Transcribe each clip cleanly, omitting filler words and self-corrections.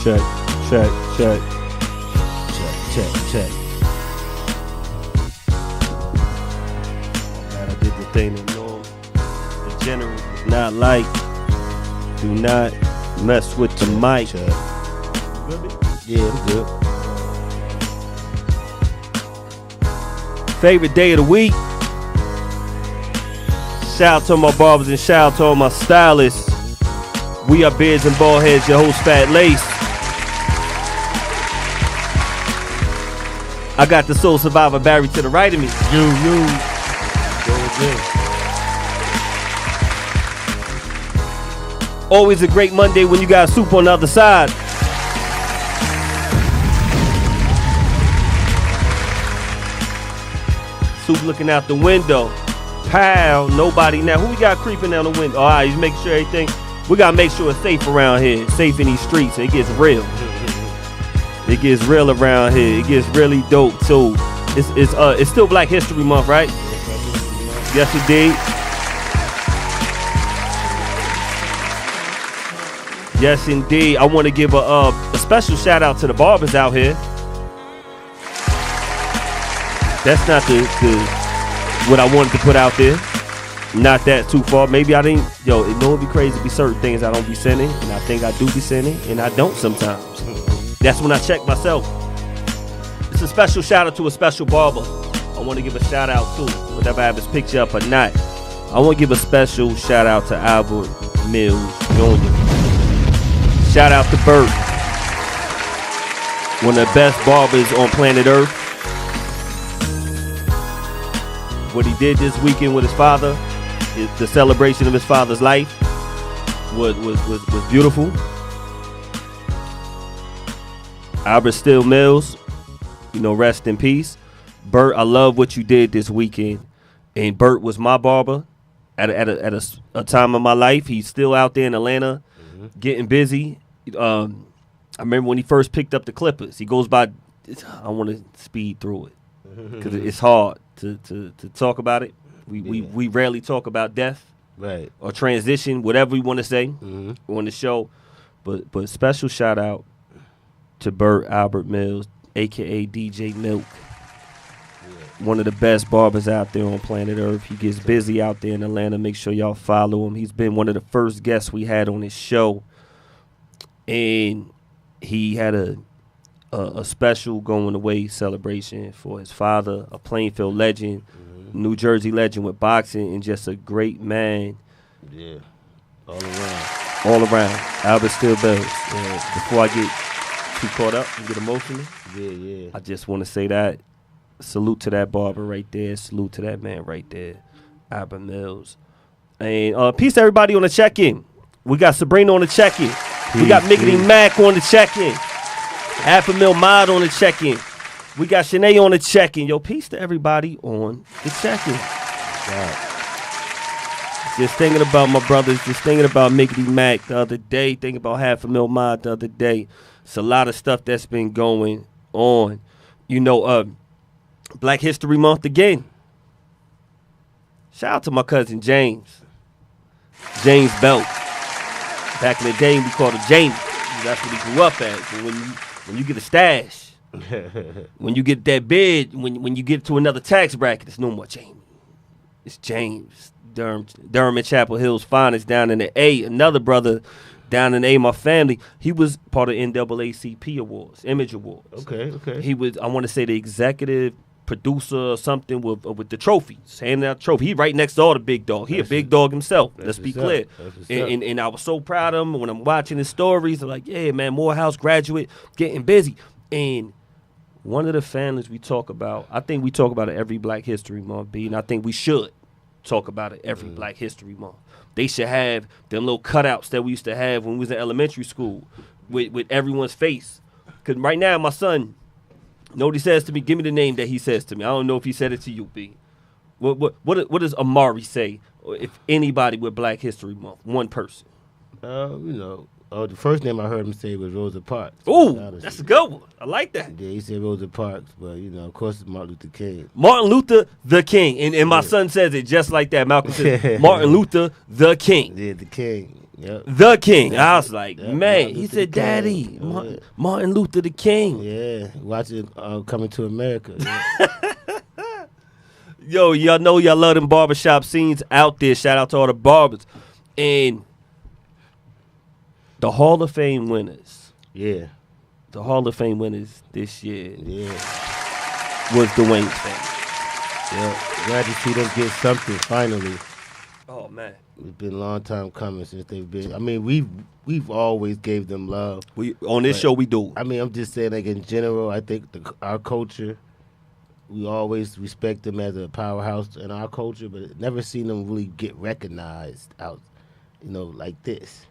Check, check, check. Check. I did the thing that norm. The general is not like. Do not mess with the mic. Check. Yeah, I'm good. Favorite day of the week. Shout out to my barbers and shout out to all my stylists. We are Beards N Baldheads, your host Fat Lace. I got the soul survivor Barry to the right of me. You. Always a great Monday when you got soup on the other side. Soup looking out the window. Pow, nobody now. Who we got creeping down the window? All right, he's making sure everything. We got to make sure it's safe around here. Safe in these streets. It gets real. It gets real around here. It gets really dope too. It's still Black History Month, right? Yes, indeed. Yes, indeed. I want to give a special shout out to the barbers out here. That's not the what I wanted to put out there. Not that too far. Maybe I didn't. Yo, it don't be crazy. Be certain things I don't be sending, and I think I do be sending, and I don't sometimes. That's when I check myself. It's a special shout out to a special barber. I want to give a shout out to, whatever I have his picture up or not. I want to give a special shout out to Albert Mills Jr. Shout out to Bert, one of the best barbers on planet Earth. What he did this weekend with his father, the celebration of his father's life, was beautiful. Albert Still Mills, rest in peace. Bert, I love what you did this weekend. And Bert was my barber at a time of my life. He's still out there in Atlanta, getting busy. I remember when he first picked up the clippers. He goes by. I want to speed through it because it's hard to talk about it. We rarely talk about death, right, or transition, whatever we want to say on the show. But special shout out to Bert Albert Mills, aka DJ Milk. One of the best barbers out there on planet Earth. He gets busy out there in Atlanta. Make sure y'all follow him. He's been one of the first guests we had on his show. And he had a special going away celebration for his father, a Plainfield legend, New Jersey legend with boxing, and just a great man. Yeah, all around. Albert Still Mills. Before I get too caught up and get emotional, I just want to say that. Salute to that barber right there. Salute to that man right there, Albert Mills. And peace to everybody on the check-in. We got Sabrina on the check-in. We got Mickey Mac on the check-in. Half a Mil Mod on the check-in. We got Shanae on the check-in. Yo, peace to everybody on the check-in. Wow. Just thinking about my brothers. Just thinking about Mickey Mac the other day. Thinking about Half a Mil Mod the other day. It's a lot of stuff that's been going on. Black History Month again. Shout out to my cousin James Belt. Back in the day, we called him Jamie. That's what he grew up at. But when you get a stash, when you get that bid, when you get to another tax bracket, it's no more Jamie. It's James. Durham and Chapel Hill's finest down in the A. Another brother down in A, my family. He was part of NAACP Awards, Image Awards. Okay. He was, I want to say, the executive producer or something with the trophies, handing out trophy. He right next to all the big dog. He a big dog himself. Let's be clear. And I was so proud of him when I'm watching his stories. I'm like, yeah, man, Morehouse graduate, getting busy. And one of the families we talk about, I think we talk about it every Black History Month, B, and I think we should talk about it every Black History Month. They should have them little cutouts that we used to have when we was in elementary school with everyone's face. Because right now, my son, know what he says to me? Give me the name that he says to me. I don't know if he said it to you, B. What does Amari say? If anybody with Black History Month, one person. The first name I heard him say was Rosa Parks. Ooh, that's a good one. I like that. Yeah, he said Rosa Parks, but of course it's Martin Luther King. Martin Luther the King, and my son says it just like that. Malcolm says Martin Luther the King. Yeah, the King. Yep. The King. I was like, Yep. man. He said, Daddy, Martin Luther the King. Yeah, watch it Coming to America. Yeah. Yo, y'all know y'all love them barbershop scenes out there. Shout out to all the barbers. And the Hall of Fame winners. Yeah. The Hall of Fame winners this year was the Wayans family. Yeah. Glad to see them get something finally. Oh, man. It's been a long time coming since they've been. I mean, we've always gave them love. On this show, we do. I mean, I'm just saying, like, in general, I think our culture, we always respect them as a powerhouse in our culture, but never seen them really get recognized out, like this.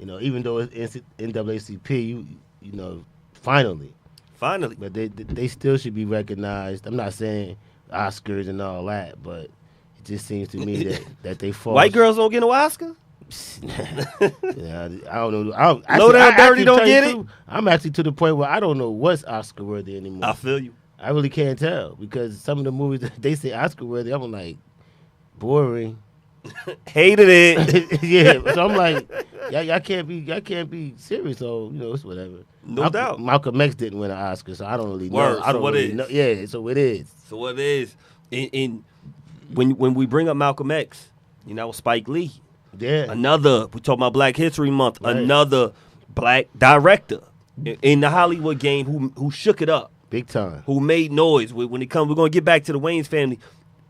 Even though it's NAACP, you know, finally. Finally. But they still should be recognized. I'm not saying Oscars and all that, but it just seems to me that they fall. White girls don't get no Oscar? Yeah, I don't know. Low Down Dirty don't get it? I'm actually to the point where I don't know what's Oscar worthy anymore. I feel you. I really can't tell because some of the movies that they say Oscar worthy, I'm like, boring. Hated it. Yeah, so I'm like, y'all can't be serious. So it's whatever. No doubt. Malcolm X didn't win an Oscar, so I don't really know. Word. I don't So really know. Yeah, so it is. So what it is. And when we bring up Malcolm X, Spike Lee. Yeah. We talk about Black History Month. Right. Another black director in the Hollywood game who shook it up. Big time. Who made noise. When it comes, we're going to get back to the Wayans family.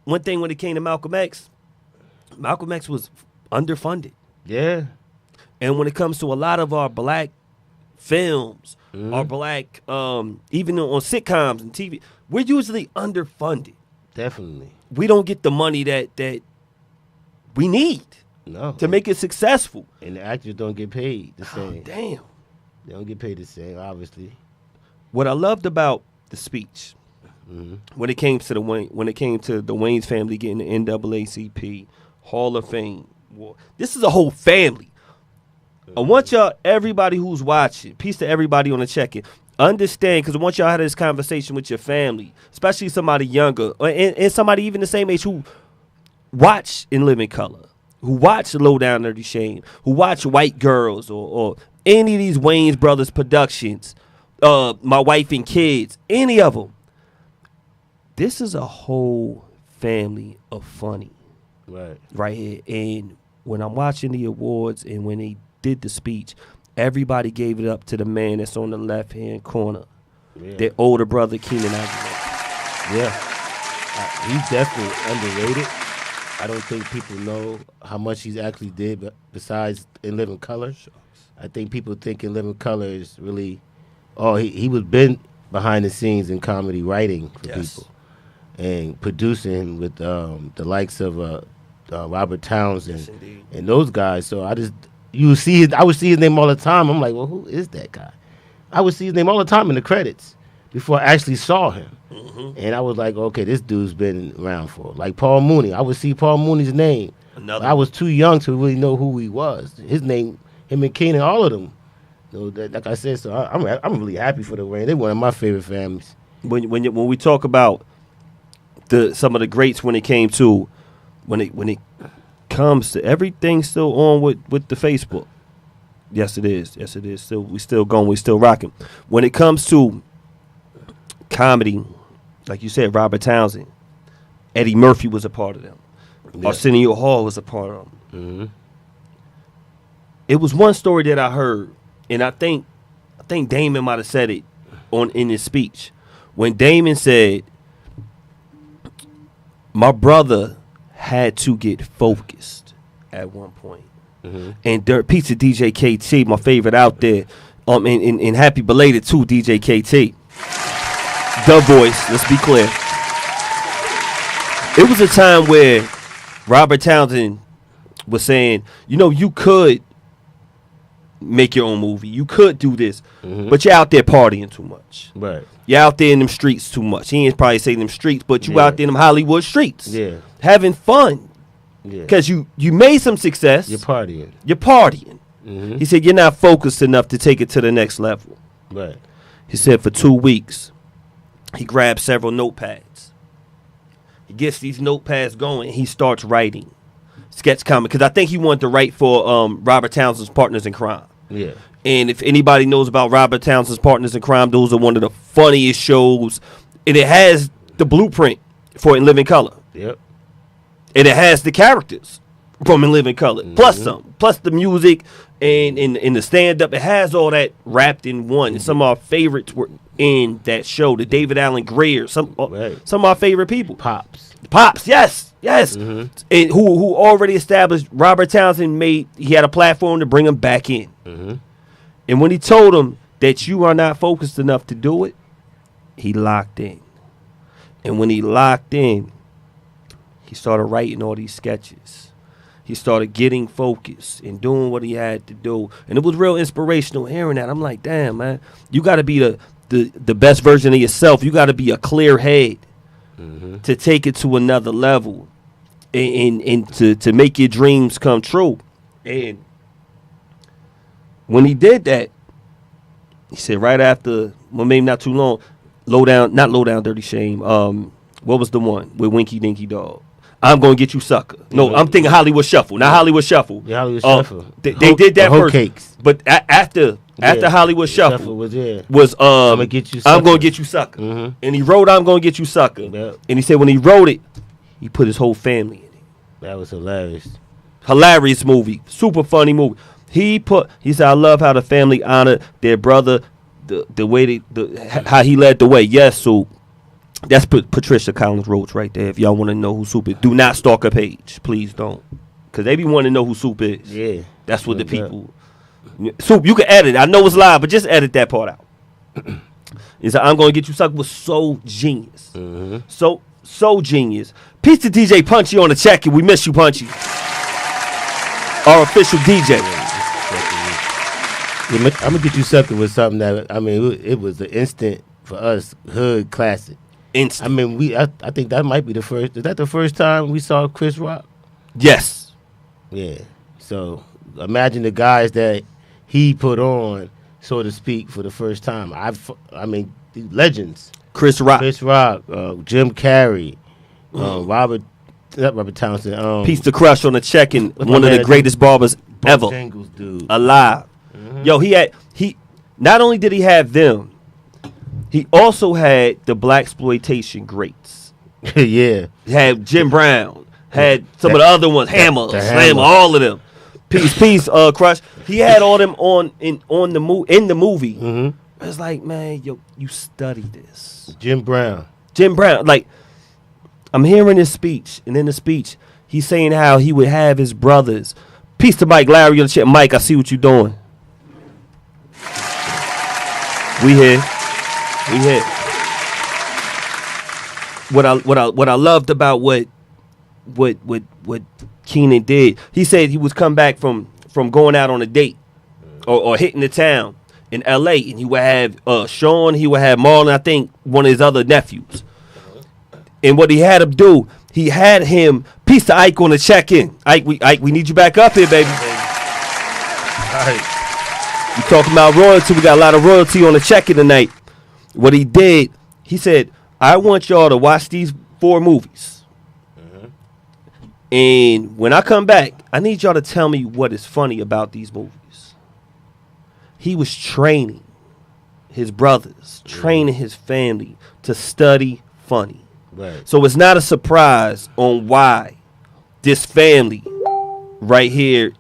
One thing when it came to Malcolm X was underfunded. Yeah. And when it comes to a lot of our black films, our black, even on sitcoms and TV, we're usually underfunded. Definitely. We don't get the money that we need to make it successful. And the actors don't get paid the same. Damn. They don't get paid the same, obviously. What I loved about the speech when it came to the Wayans family getting the NAACP Hall of Fame, this is a whole family. I want y'all, everybody who's watching, peace to everybody on the check-in, understand, because I want y'all to have this conversation with your family, especially somebody younger and somebody even the same age who watch In Living Color, who watch Low Down Dirty Shame, who watch White Girls or any of these Wayans Brothers productions, My Wife and Kids, any of them. This is a whole family of funny. Right here. And when I'm watching the awards and when they did the speech, everybody gave it up to the man that's on the left-hand corner. Yeah. Their older brother, Keenan Ivory. Yeah. He's definitely underrated. I don't think people know how much he's actually did, but besides In Living Color. I think people think In Living Color is really, he was been behind the scenes in comedy writing for people and producing with the likes of Robert Townsend and those guys. So I would see his name all the time. I'm like, well, who is that guy? I would see his name all the time in the credits before I actually saw him. And I was like, okay, this dude's been around for. Like Paul Mooney. I would see Paul Mooney's name. I was too young to really know who he was. His name, him and Keenan, all of them. Like I said, so I'm really happy for the Wayans. They're one of my favorite families. When we talk about some of the greats when it comes to everything still on with the Facebook. Yes, it is. We still going. We still rocking. When it comes to comedy, like you said, Robert Townsend, Eddie Murphy was a part of them. Yeah. Arsenio Hall was a part of them. It was one story that I heard, and I think Damon might have said it in his speech when Damon said, "My brother had to get focused at one point." And peace to DJ KT, my favorite out there. And happy belated to DJ KT. The Voice, let's be clear. It was a time where Robert Townsend was saying, you could make your own movie. You could do this, but you're out there partying too much. Right. You're out there in them streets too much. He ain't probably saying them streets, but you out there in them Hollywood streets. Yeah. Having fun. Because you made some success. You're partying. He said you're not focused enough to take it to the next level. Right. He said for 2 weeks, he grabbed several notepads. He gets these notepads going. He starts writing sketch comedy because I think he wanted to write for Robert Townsend's Partners in Crime. Yeah. And if anybody knows about Robert Townsend's Partners in Crime, those are one of the funniest shows. And it has the blueprint for In Living Color. Yep. And it has the characters from In Living Color. Plus some. Plus the music and the stand-up. It has all that wrapped in one. And some of our favorites were in that show. The David Allen Greer. Some of our favorite people. Pops, yes. And who already established Robert Townsend he had a platform to bring him back in. And when he told him that you are not focused enough to do it, he locked in. And when he locked in, he started writing all these sketches. He started getting focused and doing what he had to do. And it was real inspirational hearing that. I'm like, damn, man, you got to be the best version of yourself. You got to be a clear head to take it to another level and to make your dreams come true. And when he did that, he said right after, well, maybe not too long, not Low Down, Dirty Shame. What was the one with Winky Dinky Dog? I'm Gonna Get You Sucker. No, I'm thinking Hollywood Shuffle. Not Hollywood Shuffle. Yeah, Hollywood Shuffle. They did that first. Cakes. But after Hollywood Shuffle was I'm Gonna Get You Sucker. And he wrote I'm Gonna Get You Sucker. Yep. And he said when he wrote it, he put his whole family in it. That was hilarious. Hilarious movie. Super funny movie. He said, I love how the family honored their brother, the way how he led the way. Yes, so that's Patricia Collins Roach right there. If y'all want to know who Soup is, do not stalk her page. Please don't. Because they be wanting to know who Soup is. Yeah. That's what the people. Soup, you can edit. I know it's live, but just edit that part out. He said, I'm Gonna Get You Sucked was so genius. So genius. Peace to DJ Punchy on the check. We miss you, Punchy. Our official DJ. I'm Gonna Get You Sucker was something that, I mean, it was an instant for us, hood classic. Instant. I mean, I think that might be the first. Is that the first time we saw Chris Rock? Yes. Yeah. So imagine the guys that he put on, so to speak, for the first time. I mean, the legends. Chris Rock, Jim Carrey, Robert Townsend. Peace to Crush on the check and one of the greatest barbers ever Jingles, dude. Alive. Yo, he not only did he have them, he also had the blaxploitation greats. Yeah. He had Jim Brown, had some of the other ones, Hammer, Slammer, all of them. Peace, Crush. He had all them in the movie. It's like, man, yo, you study this. Jim Brown. Like, I'm hearing his speech, and in the speech, he's saying how he would have his brothers. Peace to Mike Larry on the shit. Mike, I see what you're doing. We here. What I loved about what Keenan did, he said he was come back from going out on a date or hitting the town in L.A. and he would have Sean, he would have Marlon, I think one of his other nephews. And what he had him do, he had him peace to Ike on the check-in. Ike, we need you back up here, baby. All right. We talking about royalty. We got a lot of royalty on the check-in tonight. What he did, he said, I want y'all to watch these 4 movies. And when I come back, I need y'all to tell me what is funny about these movies. He was training his brothers, training his family to study funny. Right. So it's not a surprise on why this family right here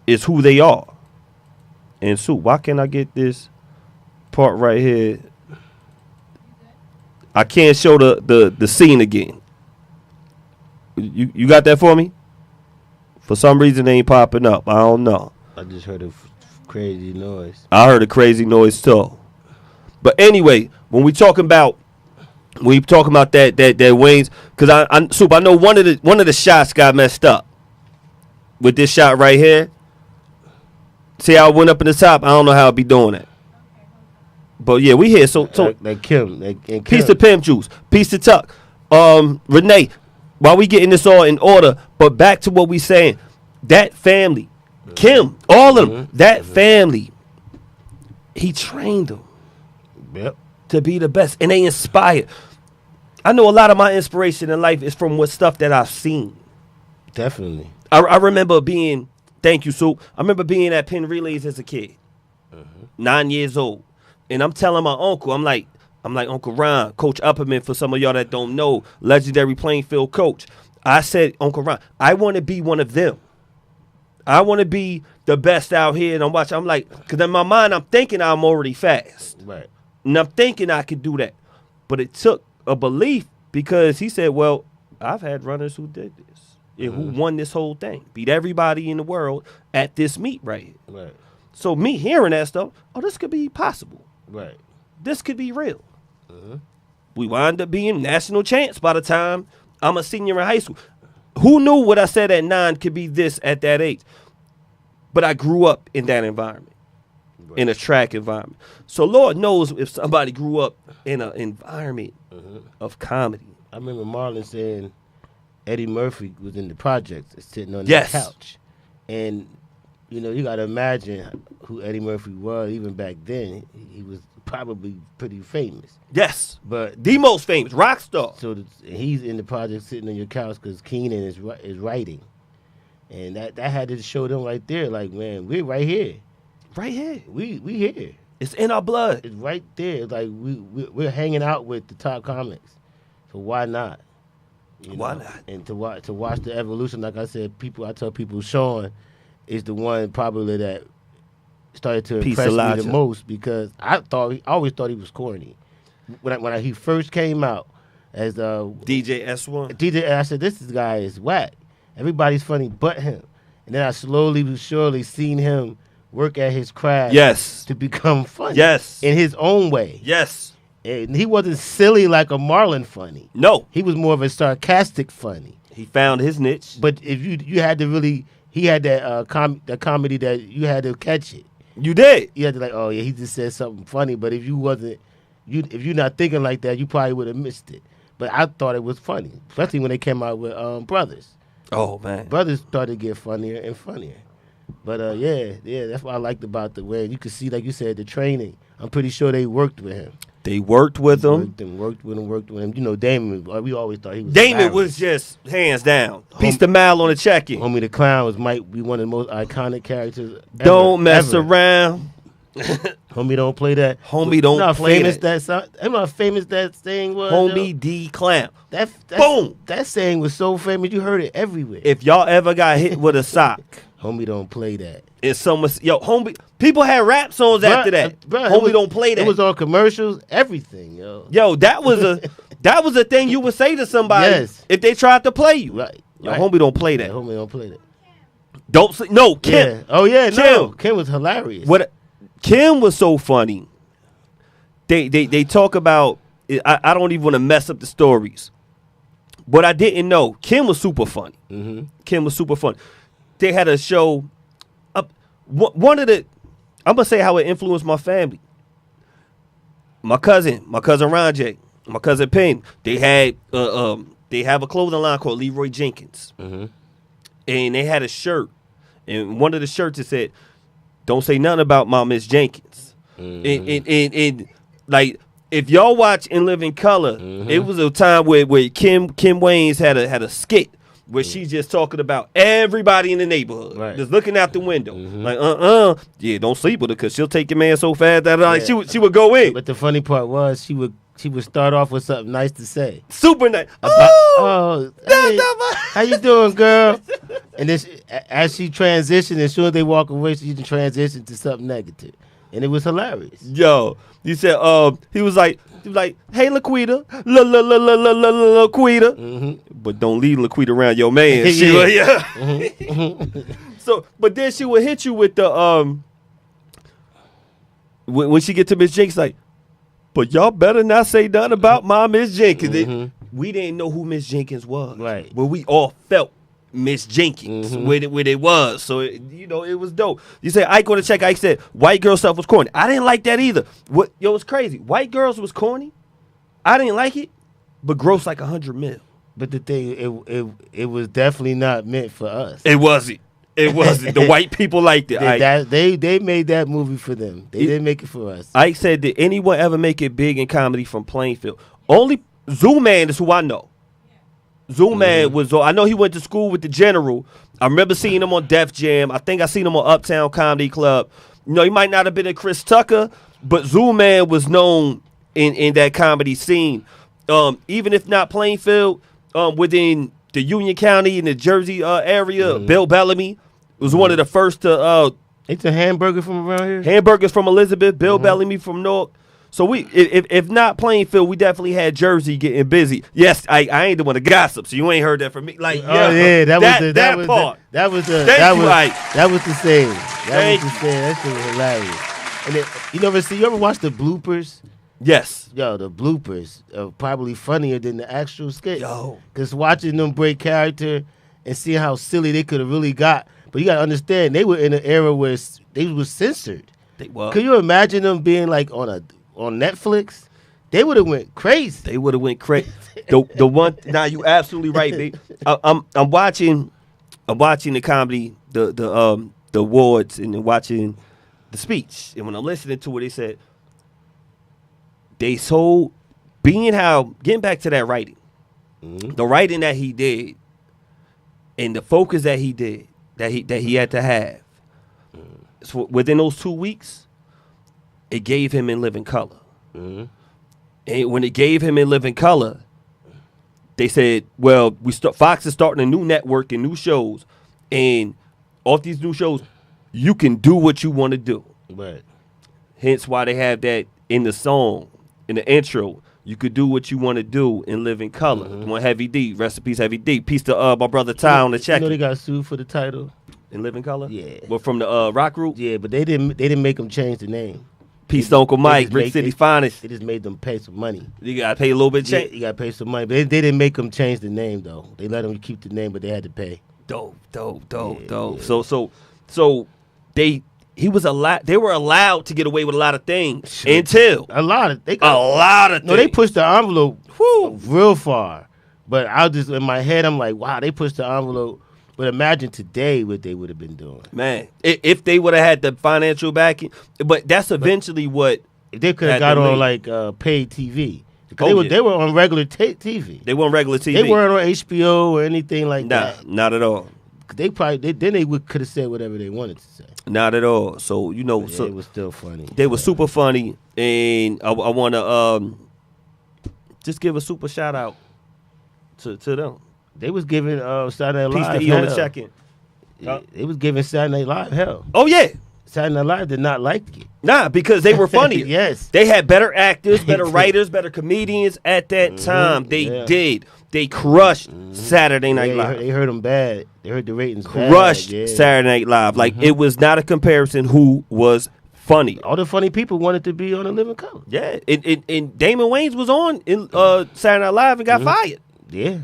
is who they are. And Sue, why can't I get this part right here? I can't show the scene again. You got that for me? For some reason, they ain't popping up. I don't know. I just heard a crazy noise. I heard a crazy noise too. But anyway, when we talking about that Wayne's, because I know one of the shots got messed up with this shot right here. See how it went up in the top? I don't know how it be doing it. But yeah, we here. So Kim. Piece of Pimp Juice. Piece of Tuck. Renee, while we getting this all in order, but back to what we saying. That family, Kim, all of them, that family, he trained them to be the best. And they inspired. I know a lot of my inspiration in life is from what stuff that I've seen. Definitely. I remember being, thank you, Soup. I remember being at Penn Relays as a kid, 9 years old. And I'm telling my uncle, I'm like Uncle Ron, Coach Upperman, for some of y'all that don't know, legendary playing field coach. I said, Uncle Ron, I want to be one of them. I want to be the best out here. And I'm like, because in my mind, I'm thinking I'm already fast. Right. And I'm thinking I could do that. But it took a belief, because he said, well, I've had runners who did this, and who won this whole thing, beat everybody in the world at this meet right here. Right. So me hearing that stuff, this could be possible. Right. This could be real. We wind up being national champs by the time I'm a senior in high school. Who knew what I said at 9 could be this at that age? But I grew up in that environment, in a track environment. So Lord knows if somebody grew up in an environment of comedy. I remember Marlon saying Eddie Murphy was in the projects sitting on the couch. And, you got to imagine who Eddie Murphy was even back then. He was probably pretty famous. Yes. But the most famous, rock star. So he's in the project sitting on your couch because Keenan is writing. And that had to show them right there, like, man, we're right here. Right here. We here. It's in our blood. It's right there. It's like we're hanging out with the top comics. So why not? Why not? And to watch the evolution, like I said, I tell people Sean is the one probably that started to impress me the most, because I always thought he was corny. When he first came out as DJ S1. I said, this guy is whack. Everybody's funny but him. And then I slowly but surely seen him work at his craft. Yes. To become funny. Yes. In his own way. Yes. And he wasn't silly like a Marlon funny. No. He was more of a sarcastic funny. He found his niche. But if you had to really, he had that comedy that you had to catch it. You did. You had to, like, oh yeah, he just said something funny. But if if you're not thinking like that, you probably would have missed it. But I thought it was funny, especially when they came out with Brothers. Oh man, Brothers started to get funnier and funnier. But yeah, that's what I liked about the way you could see, like you said, the training. I'm pretty sure they worked with him. They worked with him. Worked with him. Damon, we always thought he was. Damon was just hands down. Piece the mile on the check-in. Homie the Clown might be one of the most iconic characters ever. Don't mess around. Homie don't play that. Homie don't play that. You know how famous that saying was? Homie D Clown. Boom. That saying was so famous, you heard it everywhere. If y'all ever got hit with a sock. Homie don't play that. It's homie. People had rap songs after that. Homie don't play that. It was on commercials, everything, yo. Yo, that was a thing you would say to somebody if they tried to play you. Right. Yo, homie don't play that. Homie don't play that. Don't say no, Kim. Yeah. Oh yeah, no. Kim was hilarious. Kim was so funny. They talk about. I don't even want to mess up the stories, but I didn't know Kim was super funny. Mm-hmm. Kim was super funny. They had a show. One of the, I'm gonna say how it influenced my family. My cousin Ron J, my cousin Penn. They have a clothing line called Leroy Jenkins, and they had a shirt, and one of the shirts it said, "Don't say nothing about my Miss Jenkins." And like, if y'all watch In Living Color, it was a time where Kim Wayans had a skit where she's just talking about everybody in the neighborhood, just looking out the window, like yeah, don't sleep with her because she'll take your man so fast that like she would go in. But the funny part was she would start off with something nice to say, super nice. Hey, how you doing, girl? And then as she transitioned, as soon as they walk away, she transitioned to something negative, and it was hilarious. Yo, you said he was like, hey, Laquita, Laquita, but don't leave Laquita around your man. So, but then she would hit you with the when she get to Miss Jenkins, like, but y'all better not say nothing about my Miss Jenkins. We didn't know who Miss Jenkins was, right? But we all felt Miss Jenkins where it was. So it was dope. You say Ike on the check. Ike said white girl stuff was corny. I didn't like that either. It's crazy. White girls was corny. I didn't like it, but gross like 100 mil. But the thing, it was definitely not meant for us. It wasn't. It wasn't. The white people liked it. They made that movie for them. They didn't make it for us. Ike said, did anyone ever make it big in comedy from Plainfield? Only Zoo Man is who I know. Zoom Man was on. I know he went to school with the General. I remember seeing him on Def Jam. I think I seen him on Uptown Comedy Club. You know, he might not have been a Chris Tucker, but Zoom Man was known in that comedy scene. Even if not Plainfield, within the Union County and the Jersey area, Bill Bellamy was one of the first to. It's a hamburger from around here. Hamburgers from Elizabeth, Bill Bellamy from Newark. So we, if not Plainfield, we definitely had Jersey getting busy. Yes, I ain't the one to gossip, so you ain't heard that from me. Like, that was part. That was the saying. That shit was hilarious. And then, you ever watch the bloopers? Yes. Yo, the bloopers are probably funnier than the actual skit. Yo, because watching them break character and seeing how silly they could have really got. But you gotta understand, they were in an era where they was censored. They were. Can you imagine them being like on Netflix? They would have went crazy. They would have went crazy. the one. Now you absolutely right, babe. I'm watching the comedy, the awards, and watching the speech. And when I'm listening to it, they said getting back to that writing, the writing that he did, and the focus that he did, that he had to have. So within those 2 weeks, it gave him In Living Color. And when it gave him In Living Color, they said, well, Fox is starting a new network and new shows, and off these new shows, you can do what you want to do. Right. Hence why they have that in the song, in the intro. You could do what you want to do in Living Color. One Heavy D, rest in peace, Heavy D. Peace to my brother Ty on the check. They got sued for the title. In Living Color? Yeah. Well, from the rock group? Yeah, but they didn't make them change the name. Peace to Uncle Mike, Brick City Finest. They just made them pay some money. You got to pay a little bit of change? Yeah, you got to pay some money. But they didn't make them change the name, though. They let them keep the name, but they had to pay. Dope. Yeah. So they were allowed to get away with a lot of things until a lot of things. No, they pushed the envelope real far. But in my head, I'm like, wow, they pushed the envelope. But imagine today what they would have been doing. Man, if they would have had the financial backing. But that's eventually what they could have got on like paid TV. They were on regular TV. They weren't regular TV. They weren't on HBO or anything like that. Not at all. They probably could have said whatever they wanted to say. Not at all. So it was still funny. They were super funny, and I want to just give a super shout out to them. They was giving Saturday Night Live Peace to E on the check-in. They was giving Saturday Night Live hell. Oh yeah. Saturday Night Live did not like it. Nah, because they were funny. Yes. They had better actors, better writers, better comedians at that time. They did. They crushed Saturday Night Live. They heard them bad. They heard the ratings crushed Saturday Night Live. Like, it was not a comparison who was funny. All the funny people wanted to be on A Living Color. Yeah. And Damon Wayans was on in Saturday Night Live and got fired. Yeah.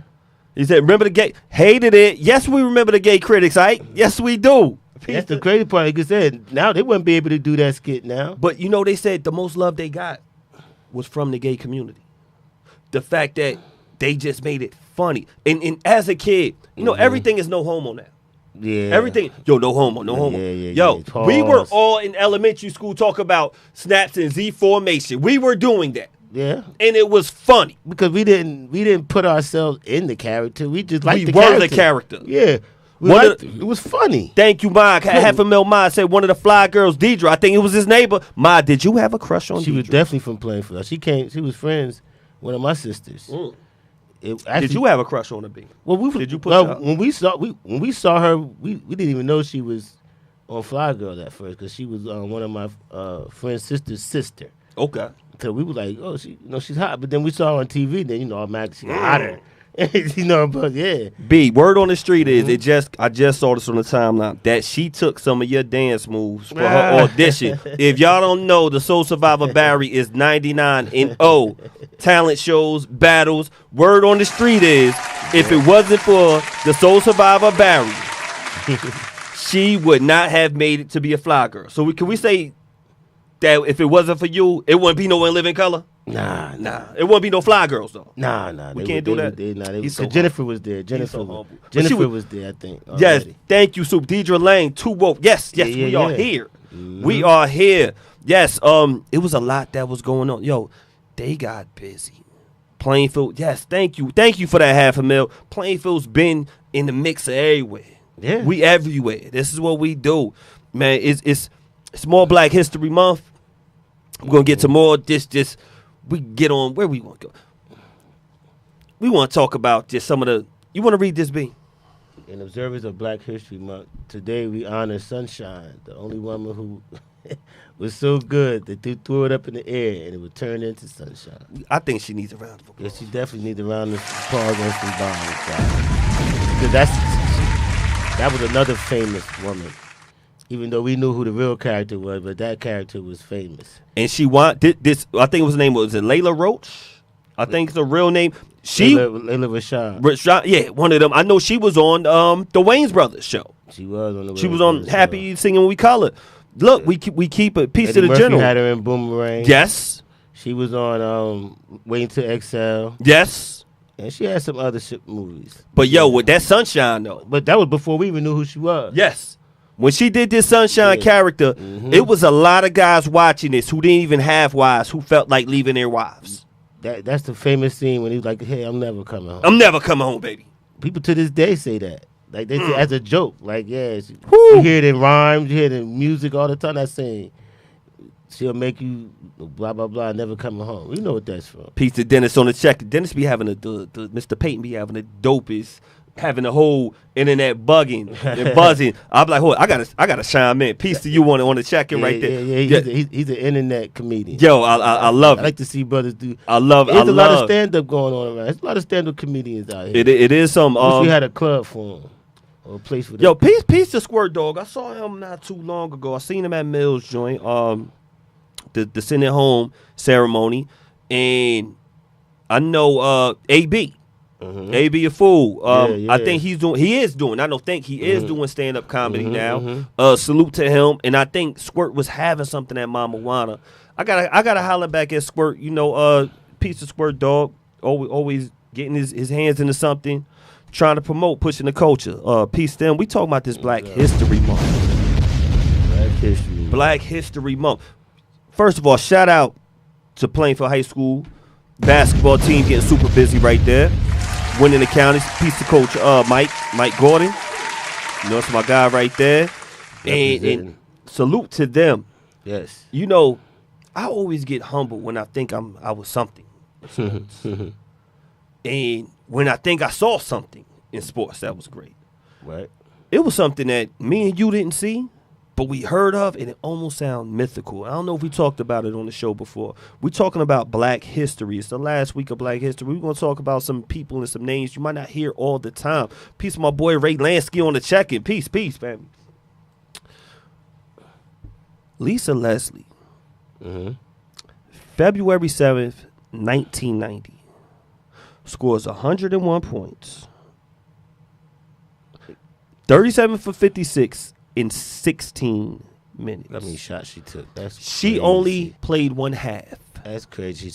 He said, remember the gay? Hated it. Yes, we remember the gay critics, right? Yes, we do. That's the crazy part. Like I said, now they wouldn't be able to do that skit now. But, they said the most love they got was from the gay community. The fact that they just made it funny. And as a kid, everything is no homo now. Yeah. Everything. Yo, no homo, no homo. Yeah. We were all in elementary school talking about snaps and Z formation. We were doing that. Yeah. And it was funny. Because we didn't put ourselves in the character. We just liked the character. We were the character. Yeah. It was funny. Thank you, Ma. Half a mil Ma said one of the fly girls, Deidre. I think it was his neighbor. Ma, did you have a crush on Deidre? She was definitely from Plainfield. She was friends with one of my sisters. Did you have a crush on her, B? Well, when we saw her, we didn't even know she was on Fly Girl at first because she was one of my friend's sister's sister. Okay. So we were like, oh, she's hot. But then we saw her on TV. Then automatically she got hotter. But yeah. B, word on the street is I just saw this on the timeline that she took some of your dance moves for her audition. If y'all don't know, the Soul Survivor Barry is 99-0. Talent shows, battles. Word on the street is if it wasn't for the Soul Survivor Barry, she would not have made it to be a fly girl. So can we say that if it wasn't for you, it wouldn't be no In Living Color? Nah. It wouldn't be no fly girls though. Nah. We can't do that. Jennifer was there. Jennifer was there, I think. Already. Yes, thank you, Soup. Deidre Lane, too woke. Yes, we are here. We are here. Yes, it was a lot that was going on. Yo, they got busy. Plainfield, yes, thank you for that $500,000. Plainfield's been in the mix of everywhere. Yeah, we everywhere. This is what we do, man. It's more Black History Month. We're gonna get to more. We get on where we want to go. We want to talk about just some of the. You want to read this, B? In observance of Black History Month, today we honor Sunshine, the only woman who was so good that they threw it up in the air and it would turn into sunshine. I think she needs a round of applause. Yeah, she definitely needs a round of applause and some bombs. Because that was another famous woman. Even though we knew who the real character was, but that character was famous. And she this. I think it was her name. Was it Layla Roach? I think it's a real name. Layla Rashad. Yeah, one of them. I know she was on the Wayans Brothers show. She was on the. She was on Happy Singing We Color. Look, we keep a piece Eddie of the Murphy general. Had her in Boomerang. Yes. She was on Waiting to Exhale. Yes. And she had some other movies. But yo, with that Sunshine though. But that was before we even knew who she was. Yes. When she did this Sunshine character, it was a lot of guys watching this who didn't even have wives, who felt like leaving their wives. That's the famous scene when he was like, "Hey, I'm never coming home. I'm never coming home, baby." People to this day say that. Like they say as a joke. Like, yeah, you hear it in rhymes, you hear it in music all the time. That saying, she'll make you blah blah blah, never coming home. You know what that's from. Peace to Dennis on the check. Dennis be having the Mr. Payton be having the dopest, having the whole internet bugging and buzzing. I'm like, hold on, I gotta chime in. Peace to you on the check-in right there. Yeah. He's an internet comedian. Yo, I love it. I like to see brothers do. There's a lot of stand-up going on around. There's a lot of stand-up comedians out here. It is some. We had a club for him. Or a place for them. Yo, peace to Squirt Dog. I saw him not too long ago. I seen him at Mills joint. The send it home ceremony, and I know AB. AB a fool. I think he is doing stand up comedy now. Salute to him, and I think Squirt was having something at Mama Wana. I gotta holler back at Squirt. You know, piece of Squirt Dog, always getting his hands into something, trying to promote, pushing the culture. Peace to him. We talking about this Black History Month. Black History Month. First of all, shout out to Plainfield High School basketball team getting super busy right there, winning the counties. Peace to Coach Mike Gordon. You know, it's my guy right there. And salute to them. Yes. You know, I always get humbled when I think I was something in sports. And when I think I saw something in sports, that was great. Right. It was something that me and you didn't see, but we heard of, and it almost sounded mythical. I don't know if we talked about it on the show before. We're talking about Black history. It's the last week of Black history. We're going to talk about some people and some names you might not hear all the time. Peace to my boy Ray Lansky on the check-in. Peace, family. Lisa Leslie. February 7th, 1990. Scores 101 points. 37 for $56 in 16 minutes. How many shots she took? She only played one half. That's crazy.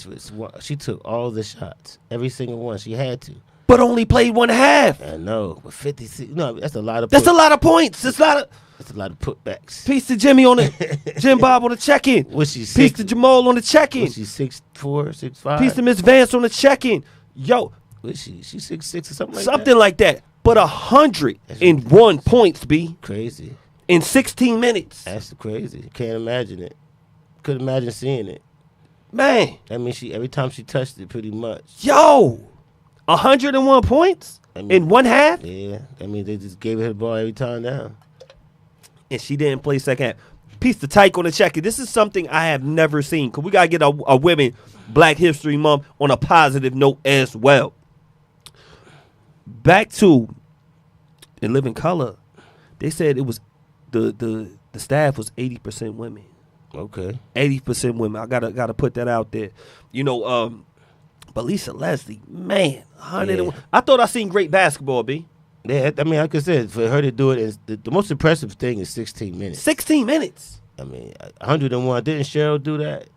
She took all the shots. Every single one. She had to. But only played one half. I know. But 56. No, that's a lot of That's a lot of points. That's a lot of putbacks. Peace to Jimmy on the Jim Bob on the check-in. Was she Peace to Jamal on the check-in. Was she 6'4", 6'5"? Peace to Miss Vance on the check-in. Yo. Was she 6'6" or something like that? Something like that. But 101 points, B. Crazy. In 16 minutes. That's crazy. Can't imagine it. Couldn't imagine seeing it. Man. That means every time she touched it, pretty much. Yo. 101 points in one half? Yeah. I mean, they just gave her the ball every time down. And she didn't play second half. Peace to Tyke on the check-in. This is something I have never seen, because we got to get a women Black History Month on a positive note as well. Back to In Living Color, they said it was the staff was 80% women. Okay. 80% women. I gotta put that out there. You know, but Lisa Leslie, man, 101. Yeah. I thought I seen great basketball, B. Yeah, I mean, like I said, for her to do it, is the most impressive thing is 16 minutes. 16 minutes. I mean, 101. Didn't Cheryl do that?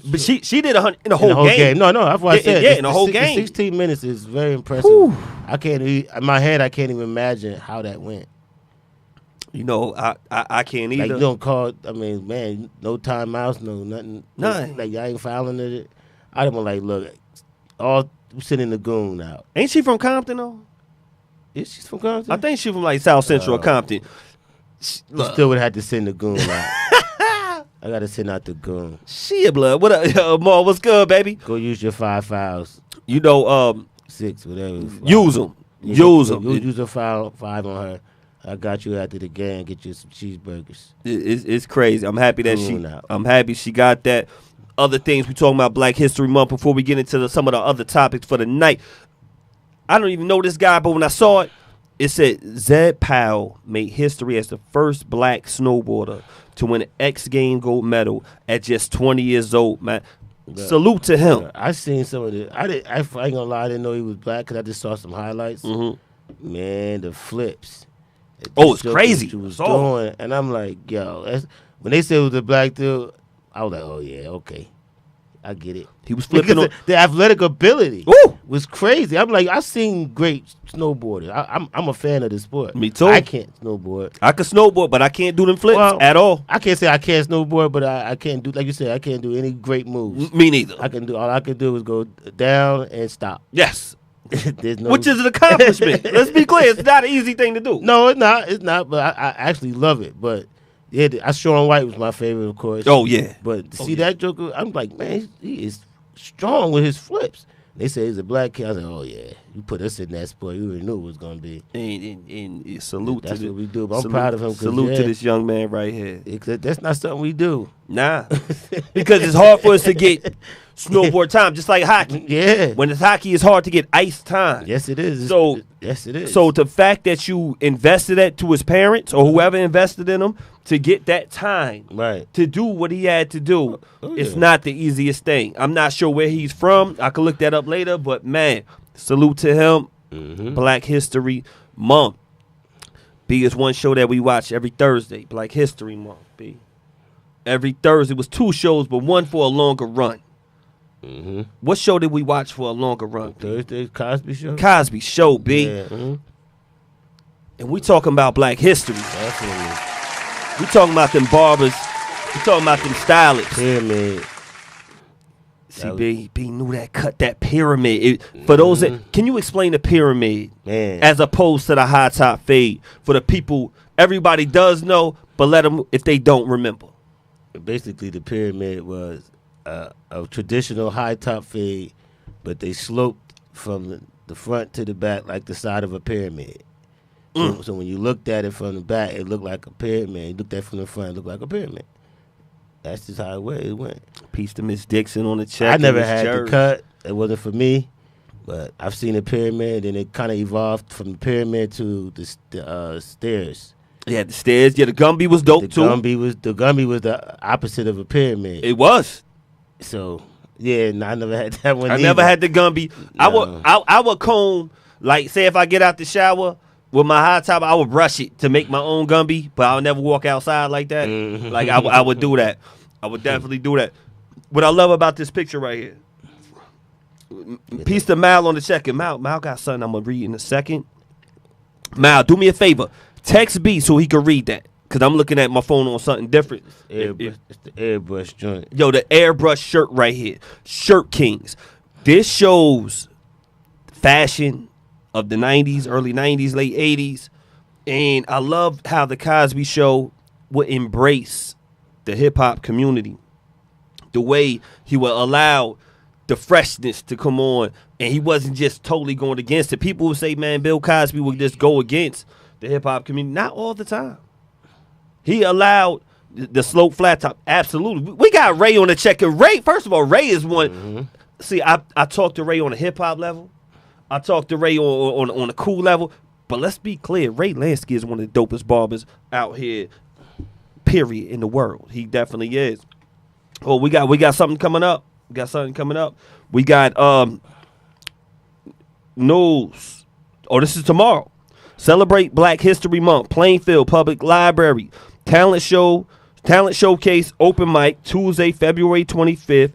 But she did 100 in the whole game. No, that's what I said. Yeah, in the whole game. 16 minutes is very impressive. Whew. In my head, I can't even imagine how that went. You know, I can't either. Like, you don't call, I mean, man, no timeouts, no nothing. None. Like, y'all ain't fouling it. I'd have been like, look, all sending the goon out. Ain't she from Compton though? Is she from Compton? I think she from like South Central or Compton. You still would have to send the goon out. I gotta send out the goon. Shit, blood. What up, yo, Ma? What's good, baby? Go use your 5 files. 6, whatever. Use them. Use them. Use a 5 on her. I got you after the game. Get you some cheeseburgers. It's crazy. I'm happy that I'm happy she got that. Other things we talking about Black History Month before we get into some of the other topics for the night. I don't even know this guy, but when I saw it, it said Zed Powell made history as the first black snowboarder to win an X Games gold medal at just 20 years old, man. Salute to him. I seen some of it. I ain't gonna lie, I didn't know he was black because I just saw some highlights. Mm-hmm. Man, the flips. It's crazy. She was doing, and I'm like, yo, when they said it was a black dude, I was like, oh yeah, okay. I get it. He was flipping on the athletic ability. Woo! Was crazy. I'm like, I've seen great snowboarders. I'm a fan of the sport. Me too. I can't snowboard. I can snowboard, but I can't do them flips at all. I can't say I can't snowboard, but I can't do, like you said, I can't do any great moves. Me neither. All I can do is go down and stop. Yes. Which is an accomplishment. Let's be clear. It's not an easy thing to do. No, it's not. It's not. But I actually love it. But yeah, Sean White was my favorite, of course. Oh yeah. But to see that Joker, I'm like, man, he is strong with his flips. They say he's a black kid. I was like, oh yeah, you put us in that sport, you already knew it was gonna be. And salute. That's what we do. But I'm proud of him. Salute to this young man right here. That's not something we do. Nah, because it's hard for us to get snowboard time, just like hockey. Yeah. When it's hockey, it's hard to get ice time. Yes, it is. Yes, it is. So the fact that you invested that to his parents or whoever invested in him to get that time to do what he had to do, it's not the easiest thing. I'm not sure where he's from. I could look that up later, but man, salute to him. Mm-hmm. Black History Month. B is one show that we watch every Thursday. Black History Month, B. Every Thursday. It was 2 shows, but one for a longer run. Mm-hmm. What show did we watch for a longer run? Thursday, Cosby Show. Cosby Show, B. Yeah. Mm-hmm. And we talking about Black history. Definitely. We talking about them barbers. We talking about them stylists. Pyramid. See, B knew that cut, that pyramid. For those that, can you explain the pyramid as opposed to the high top fade for the people? Everybody does know, but let them if they don't remember. Basically, the pyramid was a traditional high top fade, but they sloped from the front to the back like the side of a pyramid. So when you looked at it from the back, it looked like a pyramid. You looked at it from the front, it looked like a pyramid. That's just how it went. Peace to Miss Dixon on the check. I never had the cut. It wasn't for me. But I've seen a pyramid, and it kind of evolved from the pyramid to the stairs. Yeah, the stairs. Yeah, the Gumby was dope too. The Gumby was the opposite of a pyramid. It was. So yeah, I never had that one. I never had the Gumby. No. I would comb, like, say if I get out the shower with my high top, I would brush it to make my own Gumby, but I would never walk outside like that. Mm-hmm. Like I would do that. I would definitely do that. What I love about this picture right here. Peace to Mal on the check. And Mal got something I'm gonna read in a second. Mal, do me a favor. Text B so he can read that. Cause I'm looking at my phone on something different. It's the airbrush joint. Yo, the airbrush shirt right here. Shirt Kings. This shows fashion of the 90s, early 90s, late 80s. And I love how the Cosby Show would embrace the hip-hop community. The way he would allow the freshness to come on. And he wasn't just totally going against it. People would say, man, Bill Cosby would just go against the hip-hop community. Not all the time. He allowed the slope flat top. Absolutely. We got Ray on the check. And Ray, first of all, Ray is one. Mm-hmm. See, I talked to Ray on a hip-hop level. I talked to Ray on a cool level. But let's be clear. Ray Lansky is one of the dopest barbers out here, period, in the world. He definitely is. Oh, we got something coming up. We got news. Oh, this is tomorrow. Celebrate Black History Month. Plainfield Public Library. Talent Showcase Open Mic Tuesday, February 25th,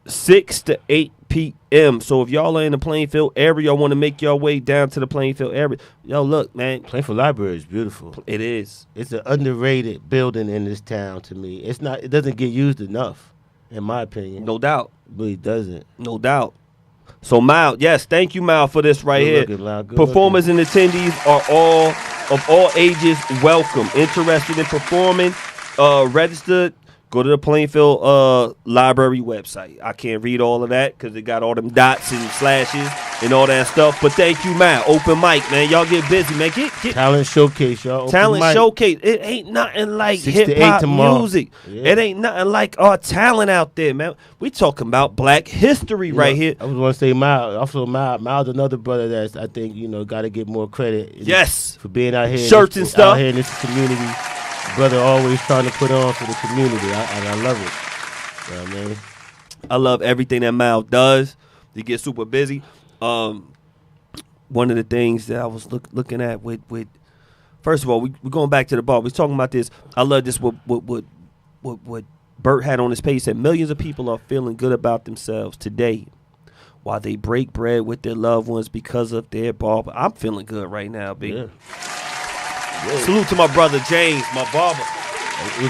6 to 8 p.m. So if y'all are in the Plainfield area, y'all want to make your way down to the Plainfield area, yo, look, man. Plainfield Library is beautiful. It is. It's an underrated building in this town to me. It doesn't get used enough, in my opinion. No doubt. It really doesn't. No doubt. So, Mal, yes, thank you, Mal, for this right here. Performers and attendees are of all ages welcome. Interested in performing, registered. Go to the Plainfield Library website. I can't read all of that because it got all them dots and slashes and all that stuff. But thank you, man. Open mic, man. Y'all get busy, man. Get talent showcase, y'all. Talent showcase. It ain't nothing like hip hop music. Yeah. It ain't nothing like our talent out there, man. We talking about Black history right here. I was going to say Miles. Also, Miles, another brother that's I think got to get more credit. Yes, for being out here, shirts and stuff out here in this community. Brother always trying to put on for the community. I love it. You know what I mean? I love everything that Mal does. He gets super busy. One of the things that I was looking at with first of all, we're going back to the bar. We're talking about this. I love this. What Bert had on his page said millions of people are feeling good about themselves today while they break bread with their loved ones because of their barber. I'm feeling good right now, B. Yeah. Yeah. Salute to my brother James, my barber. You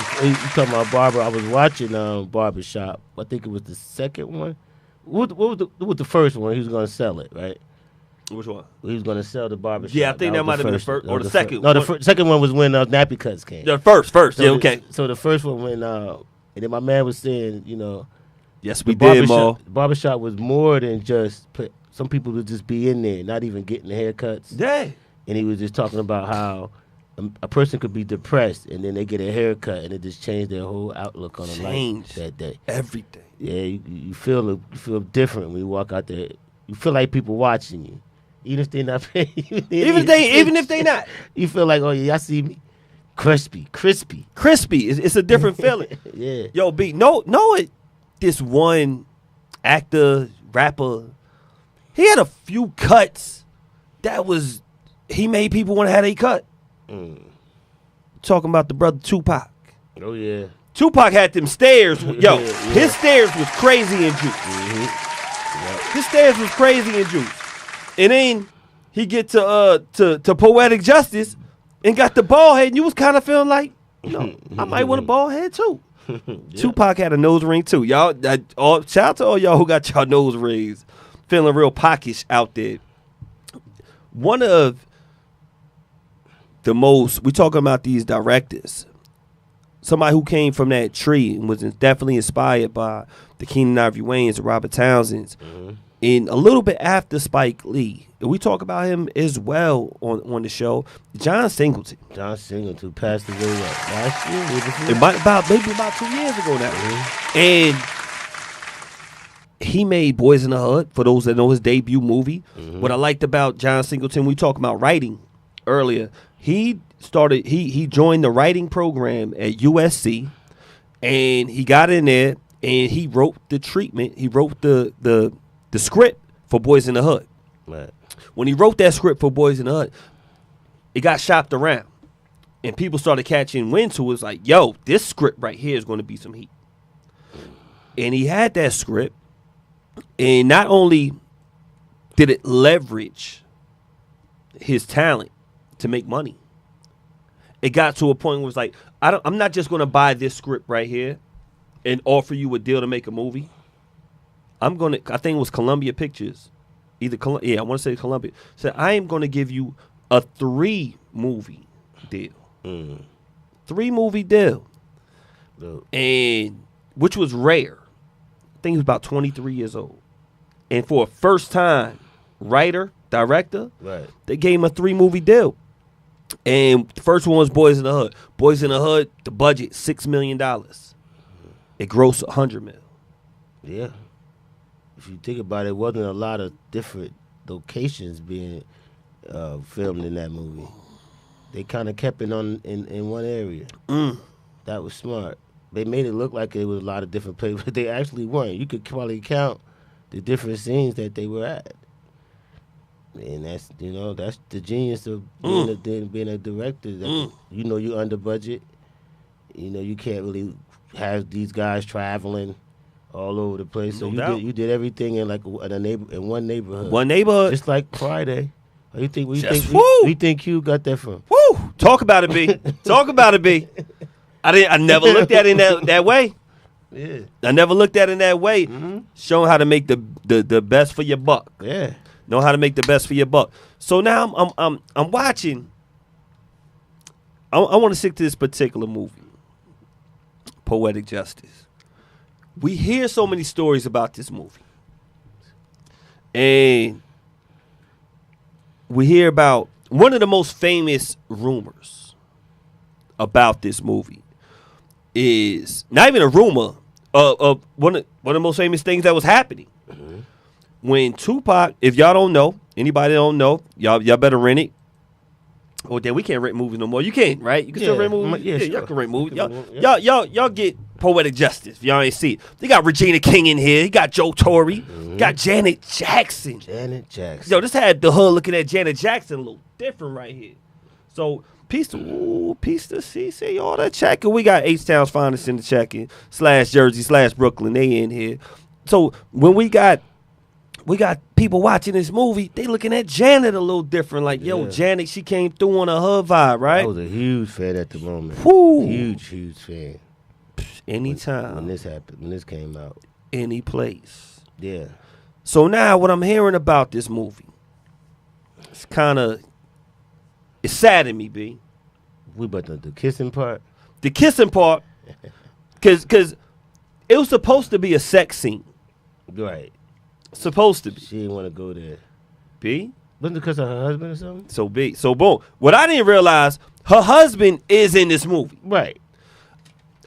talking about barber? I was watching Barbershop. I think it was the second one. What was the first one? He was going to sell it, right? Which one? He was going to sell the barbershop. Yeah, I think that might have been the first or the second. No, the second one was when Nappy Cuts came. The first. So okay. So the first one when and then my man was saying, yes, we did, Mo. Barbershop was more than just some people would just be in there, not even getting the haircuts. Yeah. And he was just talking about how a person could be depressed and then they get a haircut and it just changed their whole outlook on life that day. Everything. Yeah, you feel different when you walk out there. You feel like people watching you, even if they're not paying. Even if they not, you feel like, oh yeah, y'all see me, crispy. It's a different feeling. Yeah. Yo, B, know it. This one actor, rapper, he had a few cuts he made people want to have a cut. Talking about the brother Tupac. Oh yeah. Tupac had them stairs. Yo, his stairs was crazy in juice. Mm-hmm. His stairs was crazy in juice. And then he get to Poetic Justice and got the bald head, and you was kind of feeling like, I might want a bald head too. Yeah. Tupac had a nose ring too. Y'all, shout out to all y'all who got y'all nose rings. Feeling real pockish out there. One of the most, we talking about these directors. Somebody who came from that tree and was definitely inspired by the Keenan Ivory Wayans and Robert Townsends. Mm-hmm. And a little bit after Spike Lee, and we talk about him as well on the show, John Singleton. John Singleton passed away last year? Maybe about 2 years ago now. Mm-hmm. And he made Boys in the Hood, for those that know his debut movie. Mm-hmm. What I liked about John Singleton, we talked about writing earlier. He joined the writing program at USC, and he got in there and he wrote the treatment. He wrote the script for Boys in the Hood. Right. When he wrote that script for Boys in the Hood, it got shopped around, and people started catching wind to it. It was like, yo, this script right here is going to be some heat. And he had that script, and not only did it leverage his talent to make money, it got to a point where it was like, I'm not just going to buy this script right here and offer you a deal to make a movie. I think it was Columbia Pictures. I want to say Columbia. Said, I am going to give you a 3-movie deal. 3-movie deal. And which was rare. I think he was about 23 years old. And for a first-time writer, director, right, they gave him a 3-movie deal. And the first one was Boys in the Hood. Boys in the Hood, the budget, $6 million. It grossed $100 million. Yeah. If you think about it, it wasn't a lot of different locations being filmed in that movie. They kind of kept it in one area. That was smart. They made it look like it was a lot of different places, but they actually weren't. You could probably count the different scenes that they were at. And that's the genius of being a director. That, you're under budget. You can't really have these guys traveling all over the place. So you did everything in one neighborhood. One neighborhood, just like Friday. You think Q got that from? Woo! Talk about it, B. Talk about it, B. I never looked at it that way. Yeah. I never looked at it in that way. Showing how to make the best for your buck. Yeah. Know how to make the best for your buck. So now I'm watching. I want to stick to this particular movie, Poetic Justice. We hear so many stories about this movie, and we hear about one of the most famous rumors about this movie is not even a rumor of one of the most famous things that was happening. When Tupac, if y'all don't know, anybody that don't know, y'all better rent it. Oh, damn, we can't rent movies no more. You can, right? You can still rent movies. Yeah, sure. Y'all can rent movies. Y'all get Poetic Justice. If y'all ain't see it. They got Regina King in here. He got Joe Torre. Got Janet Jackson. Yo, this had the hood looking at Janet Jackson a little different right here. So piece to CC, all that checking. We got H-Town's finest in the checking / Jersey / Brooklyn. They in here. So when we got people watching this movie, they looking at Janet a little different. Like, yo, Janet, she came through on a hood vibe, right? I was a huge fan at the moment. Woo. Huge fan. Anytime. When this happened, when this came out. Any place. Yeah. So now what I'm hearing about this movie, it's saddened me, B. We about the kissing part? The kissing part, because it was supposed to be a sex scene. Right. Supposed to be. She didn't want to go there. B? Wasn't it because of her husband or something? So B. So boom. What I didn't realize, her husband is in this movie. Right.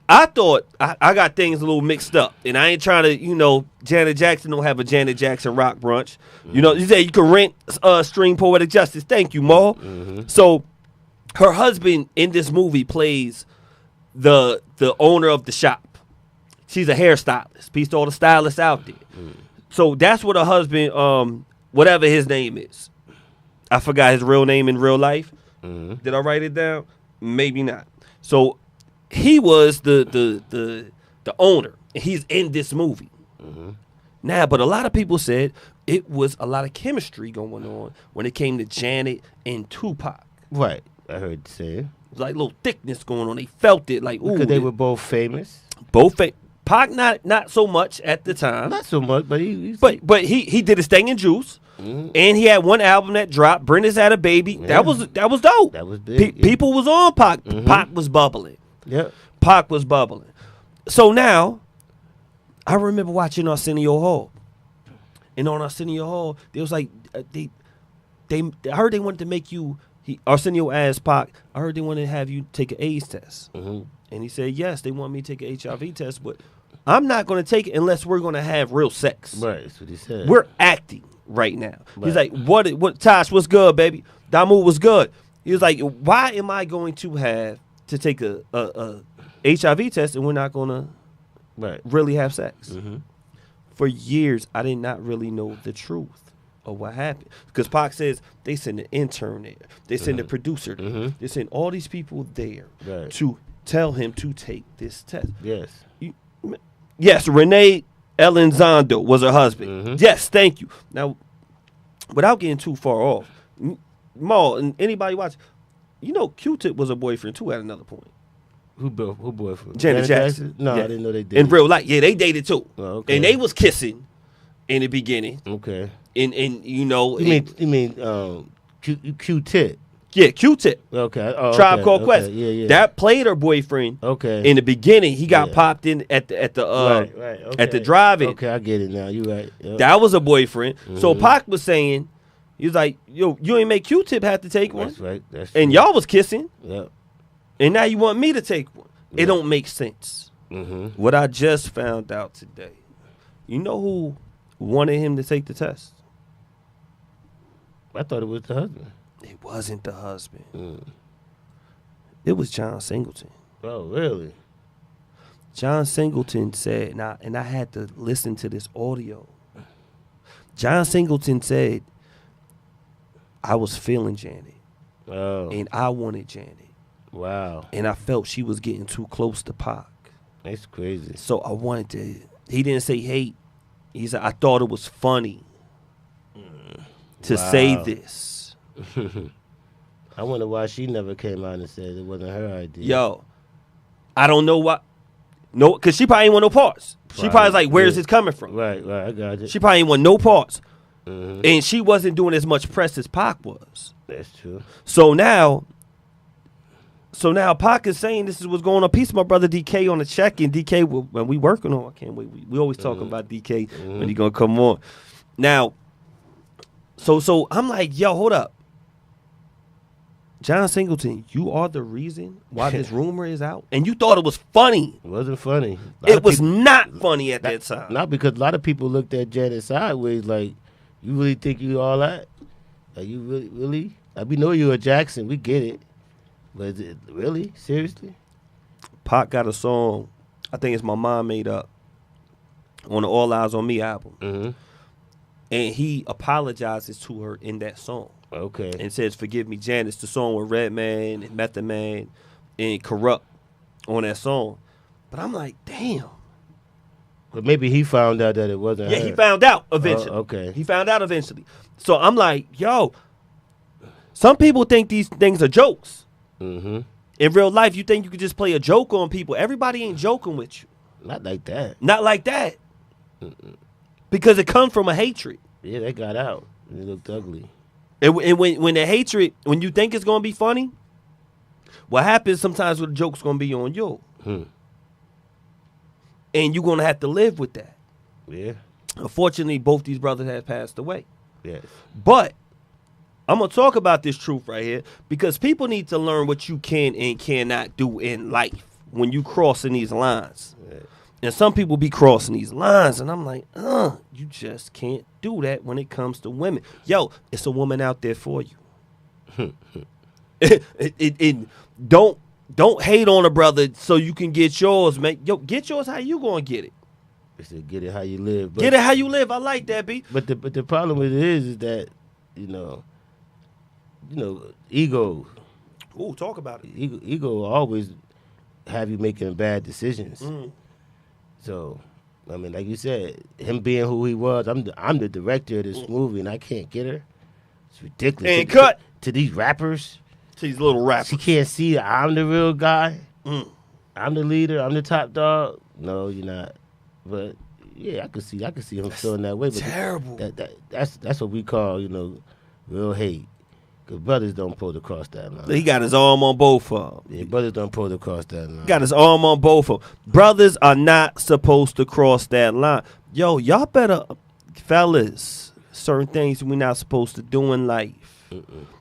I thought, I got things a little mixed up. And I ain't trying to, Janet Jackson don't have a Janet Jackson rock brunch. You say you can rent stream Poetic Justice. Thank you, Maul. So her husband in this movie plays the owner of the shop. She's a hairstylist. Peace to all the stylists out there. So that's what her husband, whatever his name is. I forgot his real name in real life. Did I write it down? Maybe not. So he was the owner. And he's in this movie. Now, but a lot of people said it was a lot of chemistry going on when it came to Janet and Tupac. Right. I heard you say it. It was like a little thickness going on. They felt it like, ooh. Because they were both famous. Pac not so much at the time. Not so much, but he did his thing in Juice, and he had one album that dropped. Brenda's had a baby. Yeah. That was dope. That was big. People was on Pac. Pac was bubbling. Yeah. Pac was bubbling. So now, I remember watching Arsenio Hall, and on Arsenio Hall, they was like I heard they wanted to make you. Arsenio asked Pac, I heard they wanted to have you take an AIDS test. And he said, yes, they want me to take an HIV test, but I'm not going to take it unless we're going to have real sex. Right, that's what he said. We're acting right now. Right. He's like, what, Tosh, what's good, baby? Damu was good. He was like, why am I going to have to take a HIV test and we're not going to really have sex? For years, I did not really know the truth of what happened. Because Pac says they send an intern there. They send a producer there. They send all these people there to tell him to take this test. Yes. Yes, Renee Elizondo was her husband. Yes, thank you. Now, without getting too far off, Maul and anybody watch, Q-Tip was a boyfriend too at another point. Who boyfriend? Janet Jackson. No, yeah. I didn't know they did. In real life, yeah, they dated too. Oh, okay. And they was kissing in the beginning. Okay. And You mean Q-Tip? Yeah, Q-Tip. Okay. Tribe Called Quest. Yeah. That played her boyfriend. Okay. In the beginning, he got popped in at the Okay. at the drive-in. Okay, I get it now. You right. Yep. That was a boyfriend. So Pac was saying, he was like, yo, you ain't make Q-Tip have to take one. That's right. That's and true. y'all was kissing. Yep. And now you want me to take one. It don't make sense. What I just found out today, you know who wanted him to take the test? I thought it was the husband. It wasn't the husband. It was John Singleton. Oh, really? John Singleton said, and I had to listen to this audio. John Singleton said, I was feeling Janet. Oh. And I wanted Janet. Wow. And I felt she was getting too close to Pac. That's crazy. So I wanted to, he didn't say hate. He said, I thought it was funny to say this. I wonder why she never came out and said it wasn't her idea. Yo, I don't know why. No, because she probably ain't want no parts. She probably was like, where's this coming from? Right, I got it. She probably ain't want no parts. Mm-hmm. And she wasn't doing as much press as Pac was. That's true. So now Pac is saying this is what's going on. Peace, my brother DK on the check. And DK, when we working on, I can't wait. We always talking about DK when he gonna come on. Now, so I'm like, yo, hold up. John Singleton, you are the reason why this rumor is out? And you thought it was funny. It wasn't funny. It was not funny at that time. Not because a lot of people looked at Janet sideways like, you really think you all that? Like, you really? Like, we know you a Jackson. We get it. But is it really? Seriously? Pac got a song, I think it's My Mind Made Up, on the All Eyes on Me album. Mm-hmm. And he apologizes to her in that song. Okay. And says, forgive me, Jan. It's the song with Redman and Method Man and Corrupt on that song. But I'm like, damn. But maybe he found out that it wasn't her. Yeah, he found out eventually. Okay. He found out eventually. So I'm like, yo, some people think these things are jokes. Mm-hmm. In real life, you think you could just play a joke on people. Everybody ain't joking with you. Not like that. Not like that. Because it comes from a hatred. Yeah, that got out. It looked ugly. And when the hatred, when you think it's going to be funny, what happens sometimes with the joke's going to be on you. And you're going to have to live with that. Yeah. Unfortunately, both these brothers have passed away. Yes. But I'm going to talk about this truth right here because people need to learn what you can and cannot do in life when you crossing these lines. Yeah. And some people be crossing these lines, and I'm like, you just can't do that when it comes to women. Yo, it's a woman out there for you. Don't hate on a brother so you can get yours, man. Yo, get yours how you gonna get it. It's to get it how you live. Get it how you live. I like that, B. But the problem with it is that, you know, ego. Ooh, talk about it. Ego will always have you making bad decisions. So, I mean, like you said, him being who he was, I'm the director of this movie, and I can't get her. It's ridiculous. And cut to these rappers. To these little rappers. She can't see that I'm the real guy. I'm the leader. I'm the top dog. No, you're not. But yeah, I could see him feeling that way. But terrible. That's what we call, real hate. Because brothers don't pull across that line. He got his arm on both of them. Yeah, brothers don't pull across that line. Got his arm on both of them. Brothers are not supposed to cross that line. Yo, y'all better, fellas, certain things we're not supposed to do in life.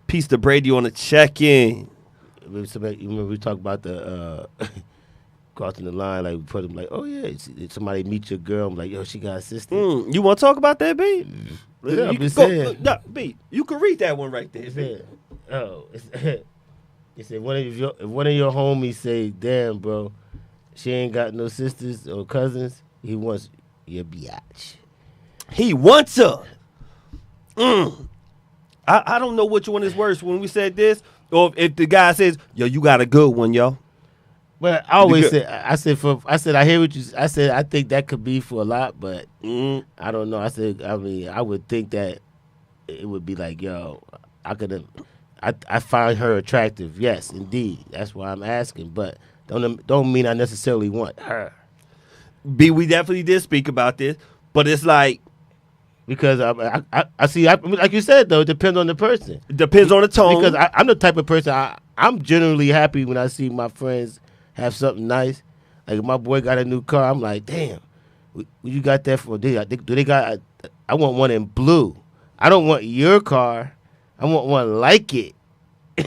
Peace to Brady on the check-in. You remember we talked about the crossing the line, like we put him like, oh yeah, somebody meet your girl, I'm like, yo, she got a sister. You want to talk about that, B? Yeah, I'm just saying. B, you can read that one right there. It said if one of your homies say, damn, bro, she ain't got no sisters or cousins, he wants your biatch. He wants her. I don't know which one is worse when we said this, or if the guy says, yo, you got a good one, yo. But I always said, I hear what you. I said, I think that could be for a lot, but I don't know. I would think that it would be like, yo, I find her attractive. Yes, indeed. That's why I'm asking, but don't mean I necessarily want her. B, we definitely did speak about this, but it's like because I see. Like you said though, it depends on the person. It depends on the tone. Because I'm the type of person I'm generally happy when I see my friends have something nice. Like if my boy got a new car, I'm like, damn, you got that for? Do they got? I want one in blue. I don't want your car. I want one like it. You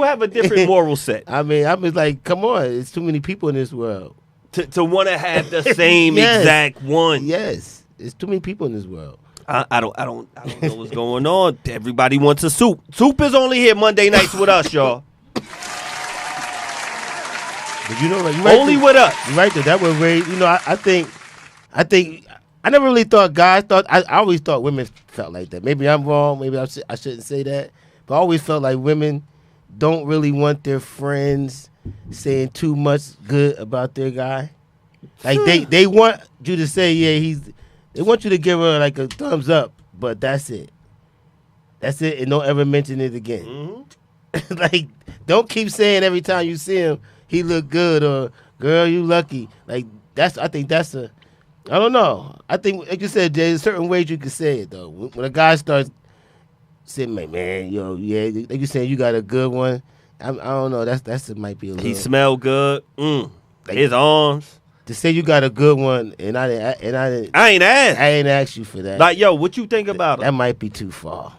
have a different moral set. I mean, I'm just like, come on, it's too many people in this world to want to have the same exact one. Yes, it's too many people in this world. I don't know what's going on. Everybody wants a soup. Soup is only here Monday nights with us, y'all. But you know, like, only with us. You're right there. That would raise. I think. I never really thought guys thought. I always thought women felt like that. Maybe I'm wrong. Maybe I shouldn't say that. But I always felt like women don't really want their friends saying too much good about their guy. Like they want you to say, yeah, they want you to give her like a thumbs up, but that's it. That's it, and don't ever mention it again. Like, don't keep saying every time you see him he look good or girl you lucky. Like I think that's I don't know. I think like you said, there's certain ways you can say it though. When a guy starts saying like, man, yo, yeah, like you saying you got a good one. I don't know. It might be a little. He smell good. Like, his arms. To say you got a good one, and I ain't asked you for that. Like, yo, what you think about her? That might be too far.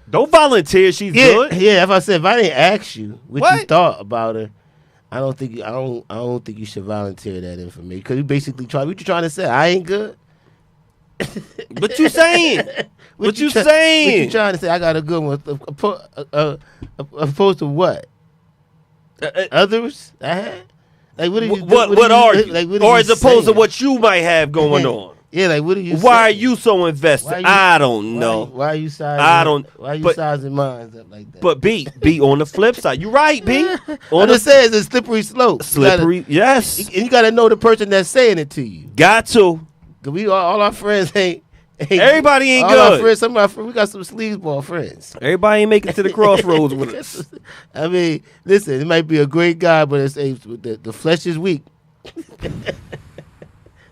Don't volunteer. She's good. Yeah. If I didn't ask you what you thought about her, I don't think you should volunteer that information because you basically what you trying to say? I ain't good. What you saying? What you saying? What you trying to say? I got a good one. Opposed to what? Others I had. Like what are you? What are you? Like, or as opposed to what you might have going on. Yeah, like what are you? Why are you so invested? I don't know. Why are you sizing? Why are you sizing mines up like that? But B on the flip side, you right, B. On the say it's a slippery slope. Yes. And you got to know the person that's saying it to you. Got to. Cause we all our friends ain't everybody ain't all good. Our friends, some of our friends, we got some sleazeball friends. Everybody ain't making it to the crossroads with us. I mean, listen, it might be a great guy, but the flesh is weak.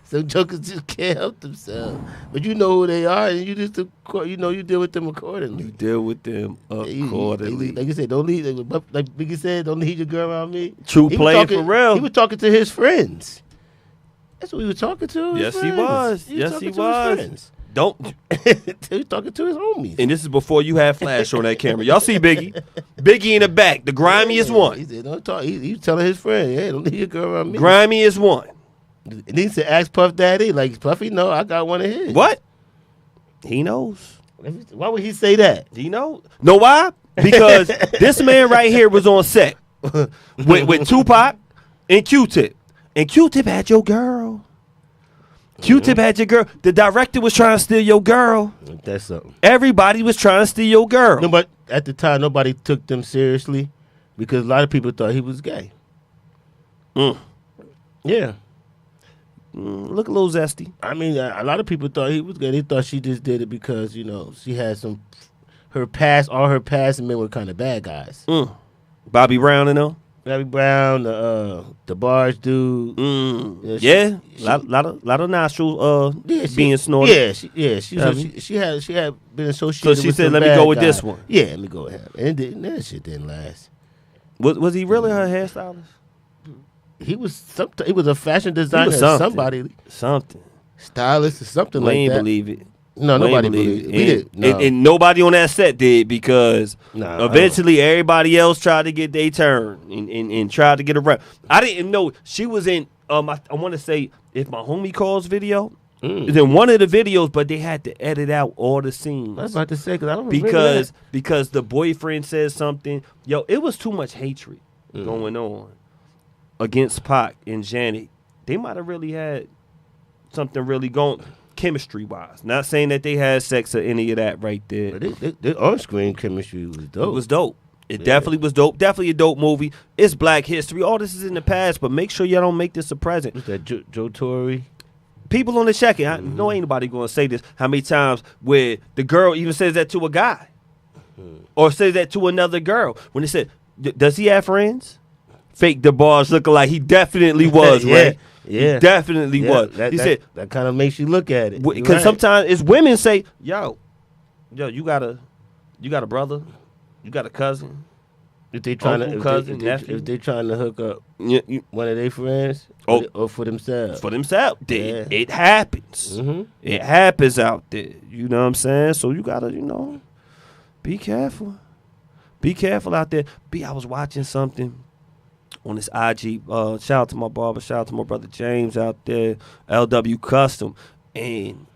Some jokers just can't help themselves. But you know who they are, and you just you deal with them accordingly. You deal with them accordingly. Like you said, don't leave. Like Biggie said, don't leave your girl around me. True player for real. He was talking to his friends. That's what he was talking to. Yes, he was. Yes, he was. Don't. He was talking to his homies. And this is before you had flash on that camera. Y'all see Biggie? Biggie in the back, the grimiest one. He said, don't talk. He was telling his friend, hey, don't leave your girl around me. Grimiest one. He needs to ask Puff Daddy, like, Puffy, no, I got one of his. What? He knows. Why would he say that? He knows. Know why? Because this man right here was on set with Tupac and Q-Tip. And Q-Tip had your girl. Q-Tip had your girl. The director was trying to steal your girl. That's something. Everybody was trying to steal your girl. No, but at the time, nobody took them seriously because a lot of people thought he was gay. Yeah. Look a little zesty. I mean, a lot of people thought he was gay. They thought she just did it because, she had all her past men were kind of bad guys. Bobby Brown and them? Bobby Brown, the Barge dude. A lot of nostrils being snorted. She had been associated. So she with said, some "Let me go with guy. this one." Yeah, let me go with him. And that shit didn't last. Was he really her hairstylist? He was He was a fashion designer. Something. Stylist or something like that. We ain't believe it. No, nobody believed it. We did. No. And nobody on that set did because eventually everybody else tried to get their turn and tried to get around. I didn't know she was in, I want to say, If My Homie Calls video. It's in one of the videos, but they had to edit out all the scenes. I was about to say, because I don't remember that. Because the boyfriend said something. Yo, it was too much hatred going on against Pac and Janet. They might have really had something really going chemistry-wise. Not saying that they had sex or any of that right there. But their on-screen chemistry was dope. It was dope. It definitely was dope. Definitely a dope movie. It's Black History. All this is in the past, but make sure y'all don't make this a present. What's that, Joe Torre? People on the check-in, I know ain't nobody going to say this, how many times where the girl even says that to a guy or says that to another girl. When they said, does he have friends? Fake DeBarge looking like he definitely was, right? Yeah, he definitely was. He said that kind of makes you look at it because sometimes it's women say, "Yo, you got a brother, you got a cousin." If they trying nephew. If they trying to hook up one of their friends, or for themselves, it happens. It happens out there. You know what I'm saying? So you gotta, be careful. Be careful out there. I was watching something on this IG, shout out to my barber, shout out to my brother James out there, LW Custom, and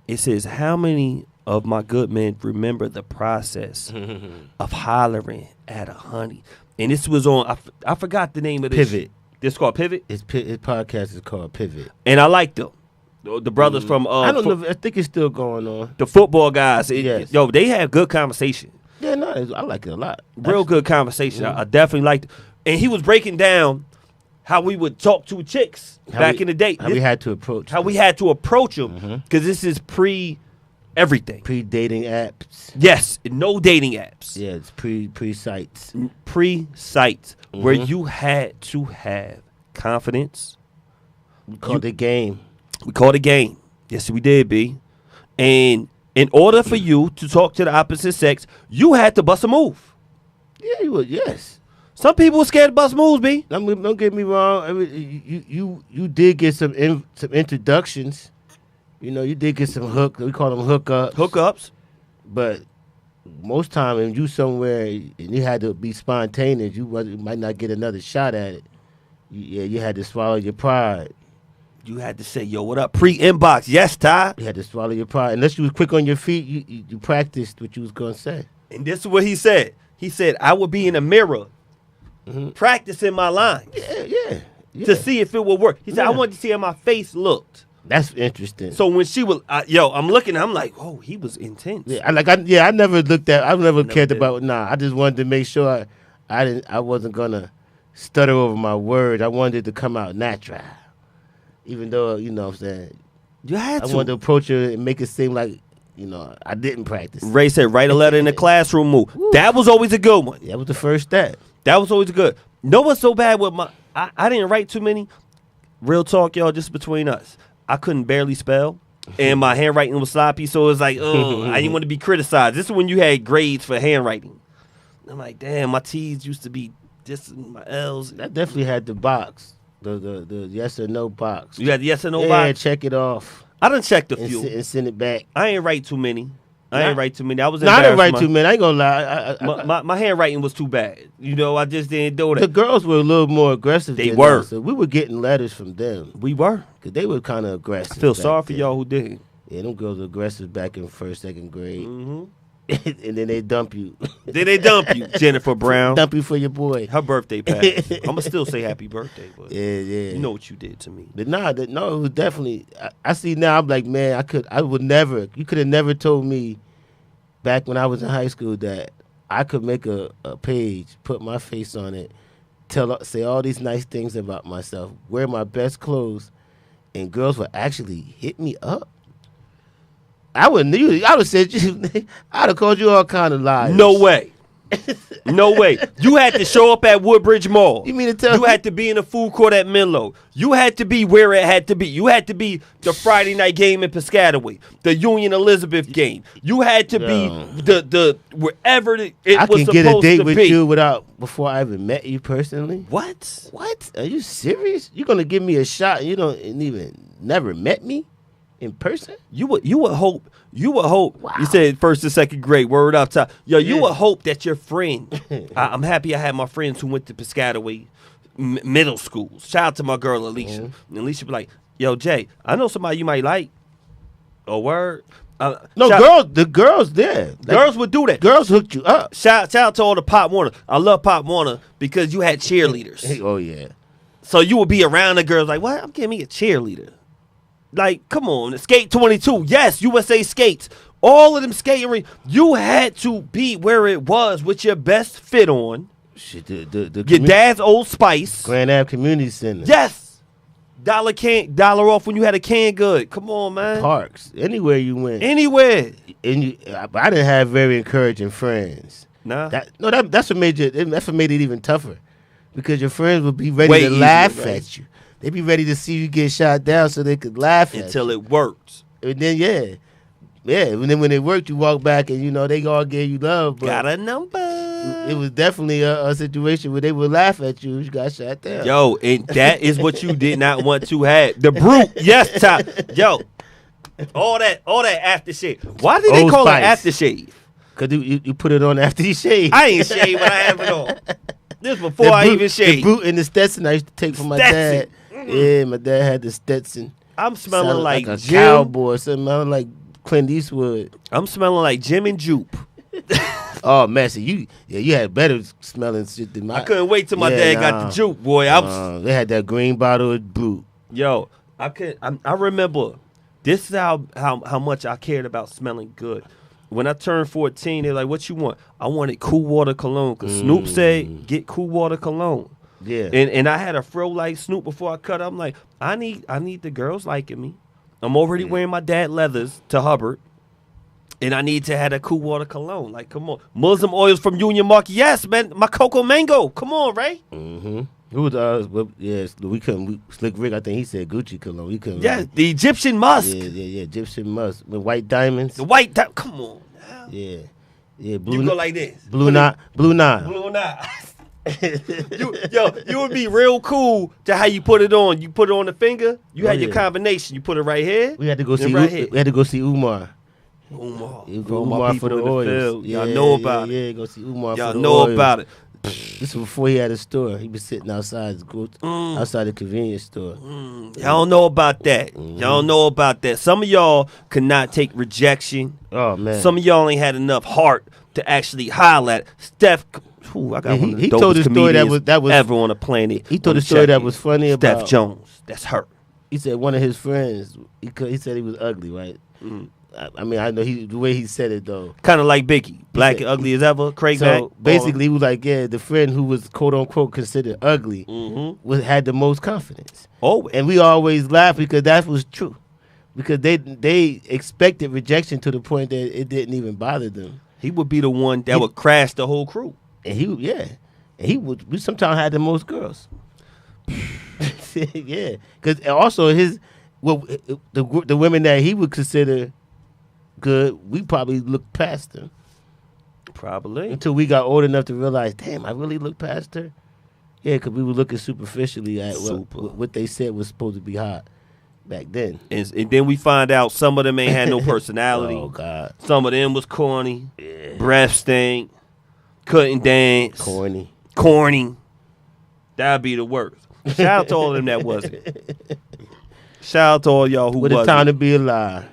it says, how many of my good men remember the process of hollering at a honey? And this was on, I forgot the name of this. Pivot. This called Pivot? His podcast is called Pivot. And I like them. The brothers from... I don't know, I think it's still going on. The football guys. Yes. They have good conversation. Yeah, no, I like it a lot. Real good conversation. I definitely liked it. And he was breaking down how we would talk to chicks back in the day. How we had to approach them. Because this is pre Everything. Pre-dating apps. Yes, no dating apps. Yeah, it's pre-sites. Pre-sites where you had to have confidence. We called it game. We called it game. Yes, we did, B. And in order for you to talk to the opposite sex, you had to bust a move. Yeah, you would. Yes. Some people were scared to bust moves, B. Don't get me wrong. I mean, you did get some introductions. You know, you did get some we call them hookups. Hookups. But most time, if you somewhere and you had to be spontaneous, you might not get another shot at it. You had to swallow your pride. You had to say, yo, what up? Pre-inbox. Yes, Ty. You had to swallow your pride. Unless you was quick on your feet, you practiced what you was going to say. And this is what he said. He said, I would be in a mirror practicing my lines. Yeah. To see if it would work. He said, I wanted to see how my face looked. That's interesting. So when she was, I'm looking, I'm like, oh, he was intense. Yeah, I never looked at. I never cared about. Nah, I just wanted to make sure I wasn't gonna stutter over my words. I wanted it to come out natural, even though you know what I'm saying. You had to. I wanted to approach her and make it seem like I didn't practice. Ray said, write a letter in the classroom move. Woo. That was always a good one. That was the first step. That was always good. Know what's so bad with I didn't write too many. Real talk, y'all, just between us. I couldn't barely spell, and my handwriting was sloppy, so it was like, oh, I didn't want to be criticized. This is when you had grades for handwriting. I'm like, damn, my T's used to be this, my L's. That definitely had the box, the yes or no box. You had the yes or no box? Yeah, check it off. I done checked a few. And send it back. I ain't write too many. I was embarrassed. I didn't write too many. I ain't gonna lie. My handwriting was too bad. I just didn't do that. The girls were a little more aggressive. They were. So we were getting letters from them. We were. Because they were kind of aggressive. I feel sorry for y'all who didn't. Yeah, them girls were aggressive back in first, second grade. Mm-hmm. And then they dump you. Then they dump you, Jennifer Brown. Dump you for your boy. Her birthday passed. I'm going to still say happy birthday. But yeah. You know what you did to me. But no, it was definitely. I see now, I'm like, man, I would never, you could have never told me back when I was in high school that I could make a page, put my face on it, say all these nice things about myself, wear my best clothes, and girls would actually hit me up. I would have said I'd have called you all kind of lies. No way. No way. You had to show up at Woodbridge Mall. You mean to tell me? You had to be in the food court at Menlo. You had to be where it had to be. You had to be the Friday night game in Piscataway, the Union Elizabeth game. You had to be the wherever it was supposed to be. I can get a date with you before I even met you personally. What? Are you serious? You're gonna give me a shot and you don't even never met me in person? You would hope. Wow. You said first and second grade. Word up top. Yo, you would hope that your friend. I'm happy I had my friends who went to Piscataway middle schools. Shout out to my girl Alicia. And Alicia be like, "Yo, Jay, I know somebody you might like." A word. The girls there. Girls would do that. Girls hooked you up. Shout out to all the Pop Warner. I love Pop Warner because you had cheerleaders. Oh yeah. So you would be around the girls like, what? I'm getting me a cheerleader. Like, come on, Skate 22. Yes, USA Skates. All of them skating. You had to be where it was with your best fit on. Shit, your dad's Old Spice. Grand Ave Community Center. Yes. $1 off when you had a canned good. Come on, man. Parks. Anywhere you went. Anywhere. And I didn't have very encouraging friends. Nah. That's what made it even tougher. Because your friends would be ready to laugh at you. They'd be ready to see you get shot down so they could laugh at you. Until it worked. And then, yeah. And then when it worked, you walk back and, they all gave you love. But got a number. It was definitely a situation where they would laugh at you. You got shot down. Yo, and that is what you did not want to have. The brute. Yes, Tom. Yo. All that aftershave. Why did they call it aftershave? Because you put it on after you shave. I ain't shaved when I have it on. This before I even shaved. The brute and the Stetson I used to take from my dad. Yeah, my dad had the Stetson. I'm smelling like a cowboy. Smelling like Clint Eastwood. I'm smelling like Jim and Jupe. Oh man, so you had better smelling shit than mine. I couldn't wait till my dad got the Jupe, boy. They had that green bottle of brute. Yo, I remember this is how much I cared about smelling good. When I turned 14, they're like, "What you want?" I wanted Cool Water cologne because Snoop said, "Get Cool Water cologne." Yeah, and I had a fro like Snoop before I cut. I'm like, I need the girls liking me. I'm already wearing my dad leathers to Hubbard. And I need to have a cool water cologne. Like, come on. Muslim oils from Union Market. Yes, man. My Cocoa Mango. Come on, Ray. Mm-hmm. Who was we couldn't. Slick Rick, I think he said Gucci cologne. We couldn't. Yeah, the Egyptian musk. Yeah. Egyptian musk with white diamonds. The white diamond. Come on. Now. Yeah. Blue. You go like this. Blue Nile. Blue Nile. You would be real cool to how you put it on. You put it on the finger. You had your combination. You put it right here. We had to go see. We had to go see Umar. Umar for the oils. Y'all know about it. Yeah, go see Umar. Y'all know about it. This was before he had a store. He was sitting outside outside the convenience store. Y'all don't know about that. Y'all don't know about that. Some of y'all could not take rejection. Oh man. Some of y'all ain't had enough heart to actually holler at Steph. I got one of the he told the story that was ever on the planet. He told the story that was funny about Steph Jones. That's her. He said one of his friends. He said he was ugly, right? I mean, I know the way he said it though. Kind of like Biggie, black and ugly as ever. Craig Mack. So basically, he was like, the friend who was quote unquote considered ugly had the most confidence. Oh, and we always laugh because that was true, because they expected rejection to the point that it didn't even bother them. He would be the one that would crash the whole crew. And we sometimes had the most girls. Yeah, because also the women that he would consider good, we probably looked past them. Probably. Until we got old enough to realize, damn, I really looked past her? Yeah, because we were looking superficially at what they said was supposed to be hot back then. And then we find out some of them ain't had no personality. Oh, God. Some of them was corny, breath stink, couldn't dance. Corny. That'd be the worst. Shout out to all of them that wasn't. Shout out to all y'all who wasn't. What a time to be alive.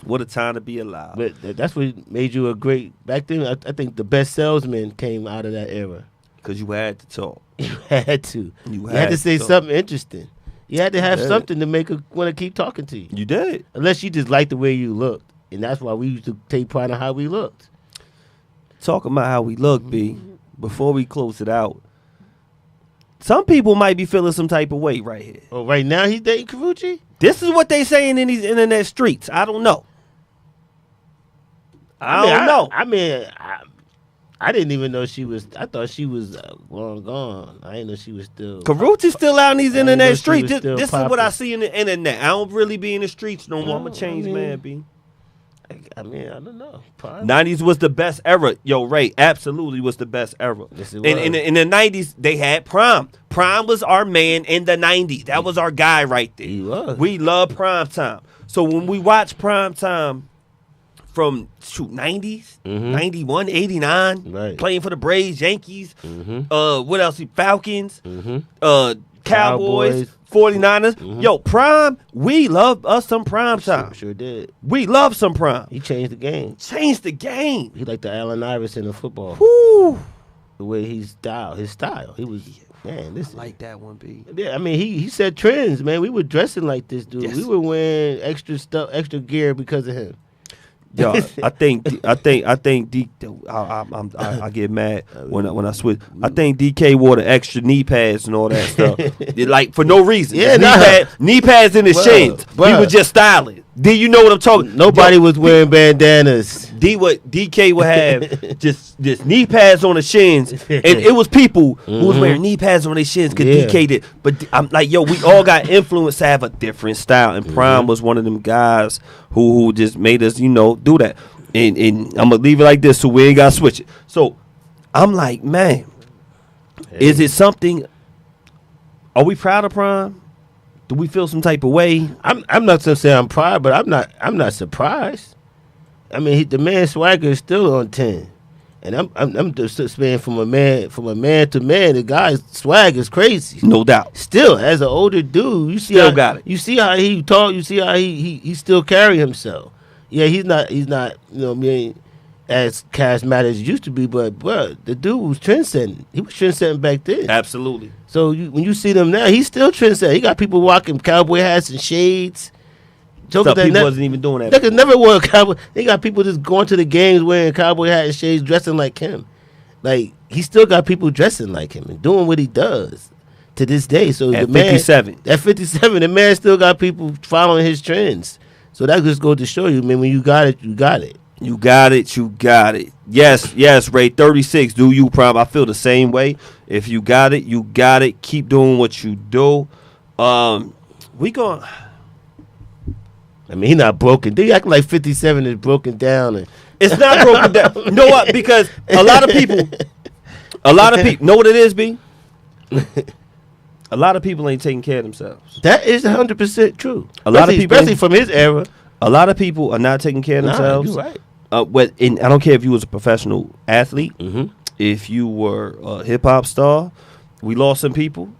What a time to be alive. But that's what made you a great... Back then, I think the best salesman came out of that era. Because you had to talk. You had to. You had to say something interesting. You had to have something to make her want to keep talking to you. You did. Unless you just liked the way you looked. And that's why we used to take pride in how we looked. Talking about how we look, B, before we close it out, some people might be feeling some type of way right here. Oh, right now he's dating Karuchi? This is what they saying in these internet streets. I don't know. I don't know. I didn't even know she was. I thought she was long gone. I didn't know she was still. Karuchi's still out in these internet streets. This is what I see in the internet. I don't really be in the streets no more. I'm a changed man, B. I don't know. Probably. 90s was the best era. Yo, Ray, absolutely was the best era. Yes, in the 90s, they had Prime. Prime was our man in the 90s. That was our guy right there. He was. We love Prime Time. So when we watch Prime Time from 90s, 91, 89, right, playing for the Braves, Yankees, what else? Falcons, Cowboys, 49ers. Yo, Prime, we love us some Prime Time. Sure did. We love some Prime. He changed the game. He like the Allen Iverson of football. Woo. The way his style. He was, man, listen. I like that one, B. Yeah, I mean, he set trends, man. We were dressing like this, dude. Yes. We were wearing extra stuff, extra gear because of him. Yo, I get mad when I switch. I think DK wore the extra knee pads and all that stuff, like for no reason. Yeah, knee pads in his shins. He was just styling. Do you know what I'm talking? Nobody was wearing bandanas. DK would have just knee pads on the shins, and it was people who was wearing knee pads on their shins because DK did. But I'm like, yo, we all got influence to have a different style, and Prime was one of them guys who just made us, do that. And I'm gonna leave it like this so we ain't gotta switch it. So I'm like, man, is it something? Are we proud of Prime? Do we feel some type of way? I'm not gonna say I'm proud, but I'm not surprised. I mean, the man's swagger is still on 10, and I'm just saying from a man to man, the guy's swag is crazy. No doubt. Still, as an older dude, you see got it. You see how he talk. You see how he still carry himself. Yeah, he's not as charismatic as he used to be, but the dude was trendsetting. He was trendsetting back then. Absolutely. So when you see them now, he's still trendsetting. He got people walking cowboy hats and shades. Stuff people wasn't even doing that. They could never wear a cowboy. They got people just going to the games wearing cowboy hat and shades, dressing like him. Like, he still got people dressing like him and doing what he does to this day. So at 57, the man still got people following his trends. So that just goes to show you, man, when you got it, you got it. You got it. You got it. Yes, Ray. 36. Do you, Prime? I feel the same way. If you got it, you got it. Keep doing what you do. We going. I mean, he not broken. They act like 57 is broken down. And it's not broken down. You know what? Because a lot of people know what it is, B? A lot of people ain't taking care of themselves. That is 100% true. A lot of people, especially from his era. A lot of people are not taking care of themselves. You're right. And I don't care if you was a professional athlete, if you were a hip hop star. We lost some people.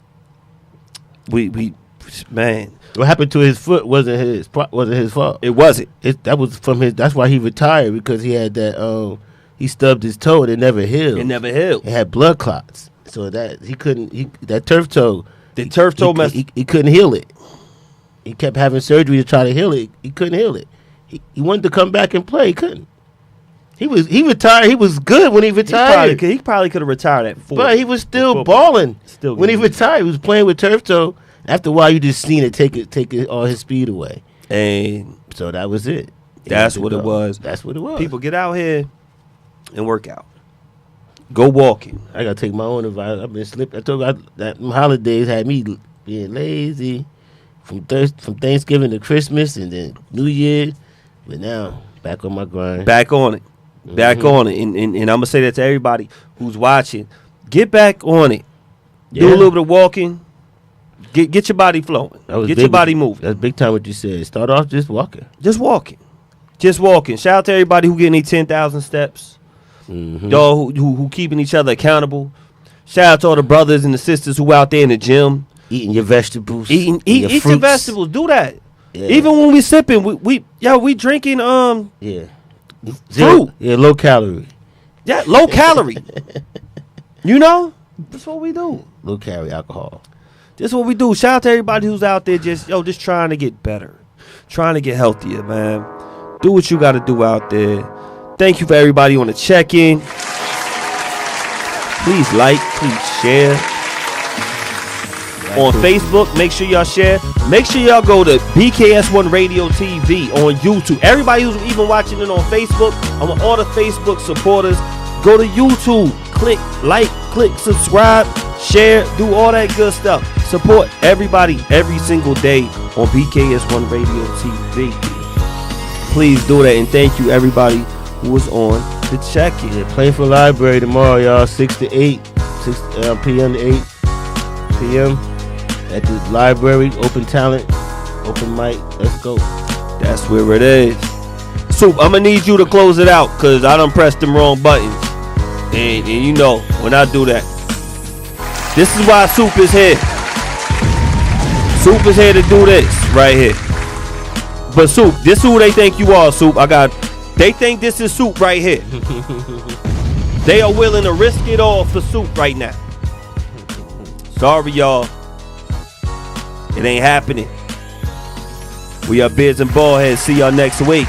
Man, what happened to his foot wasn't his fault. It wasn't. That was from his. That's why he retired, because he had that. He stubbed his toe and it never healed. It had blood clots, so that he couldn't. That turf toe. The turf toe messed. He couldn't heal it. He kept having surgery to try to heal it. He couldn't heal it. He wanted to come back and play. He couldn't. He retired. He was good when he retired. He probably could have retired at 4. But he was still balling. When he retired, he was playing with turf toe. After a while, you just seen it take all his speed away. And so that was it. That's what it was. That's what it was. People, get out here and work out. Go walking. I got to take my own advice. I've been slipping. I told you that holidays had me being lazy from Thanksgiving to Christmas and then New Year. But now, back on my grind. Back on it. Back on it. And I'm going to say that to everybody who's watching. Get back on it. Do a little bit of walking. Get your body flowing. Get your body moving. That's big time what you said. Start off just walking. Just walking. Shout out to everybody who getting their 10,000 steps. Y'all who keeping each other accountable. Shout out to all the brothers and the sisters who out there in the gym. Eating your vegetables. Eat your vegetables. Do that. Yeah. Even when we sipping, we drinking fruit. Yeah, low calorie. Yeah, low calorie. You know? That's what we do. Low calorie alcohol. This is what we do. Shout out to everybody who's out there just trying to get better. Trying to get healthier, man. Do what you got to do out there. Thank you for everybody on the check-in. Please like, please share. On Facebook, make sure y'all share. Make sure y'all go to BKS1 Radio TV on YouTube. Everybody who's even watching it on Facebook, I want all the Facebook supporters, go to YouTube. Click like, click subscribe, share, do all that good stuff. Support everybody every single day on BKS1 Radio TV. Please do that, and thank you everybody who was on the check-in. Yeah, Plainfield Library tomorrow, y'all, 6 to 8, 6 p.m. to 8 p.m. at the library. Open talent, open mic. Let's go. That's where it is. Soup, I'm going to need you to close it out because I done pressed them wrong buttons. And you know, when I do that, this is why Soup is here. Soup is here to do this right here. But Soup, this is who they think you are, Soup. They think this is Soup right here. They are willing to risk it all for Soup right now. Sorry, y'all. It ain't happening. We are Beards and Baldheads. See y'all next week.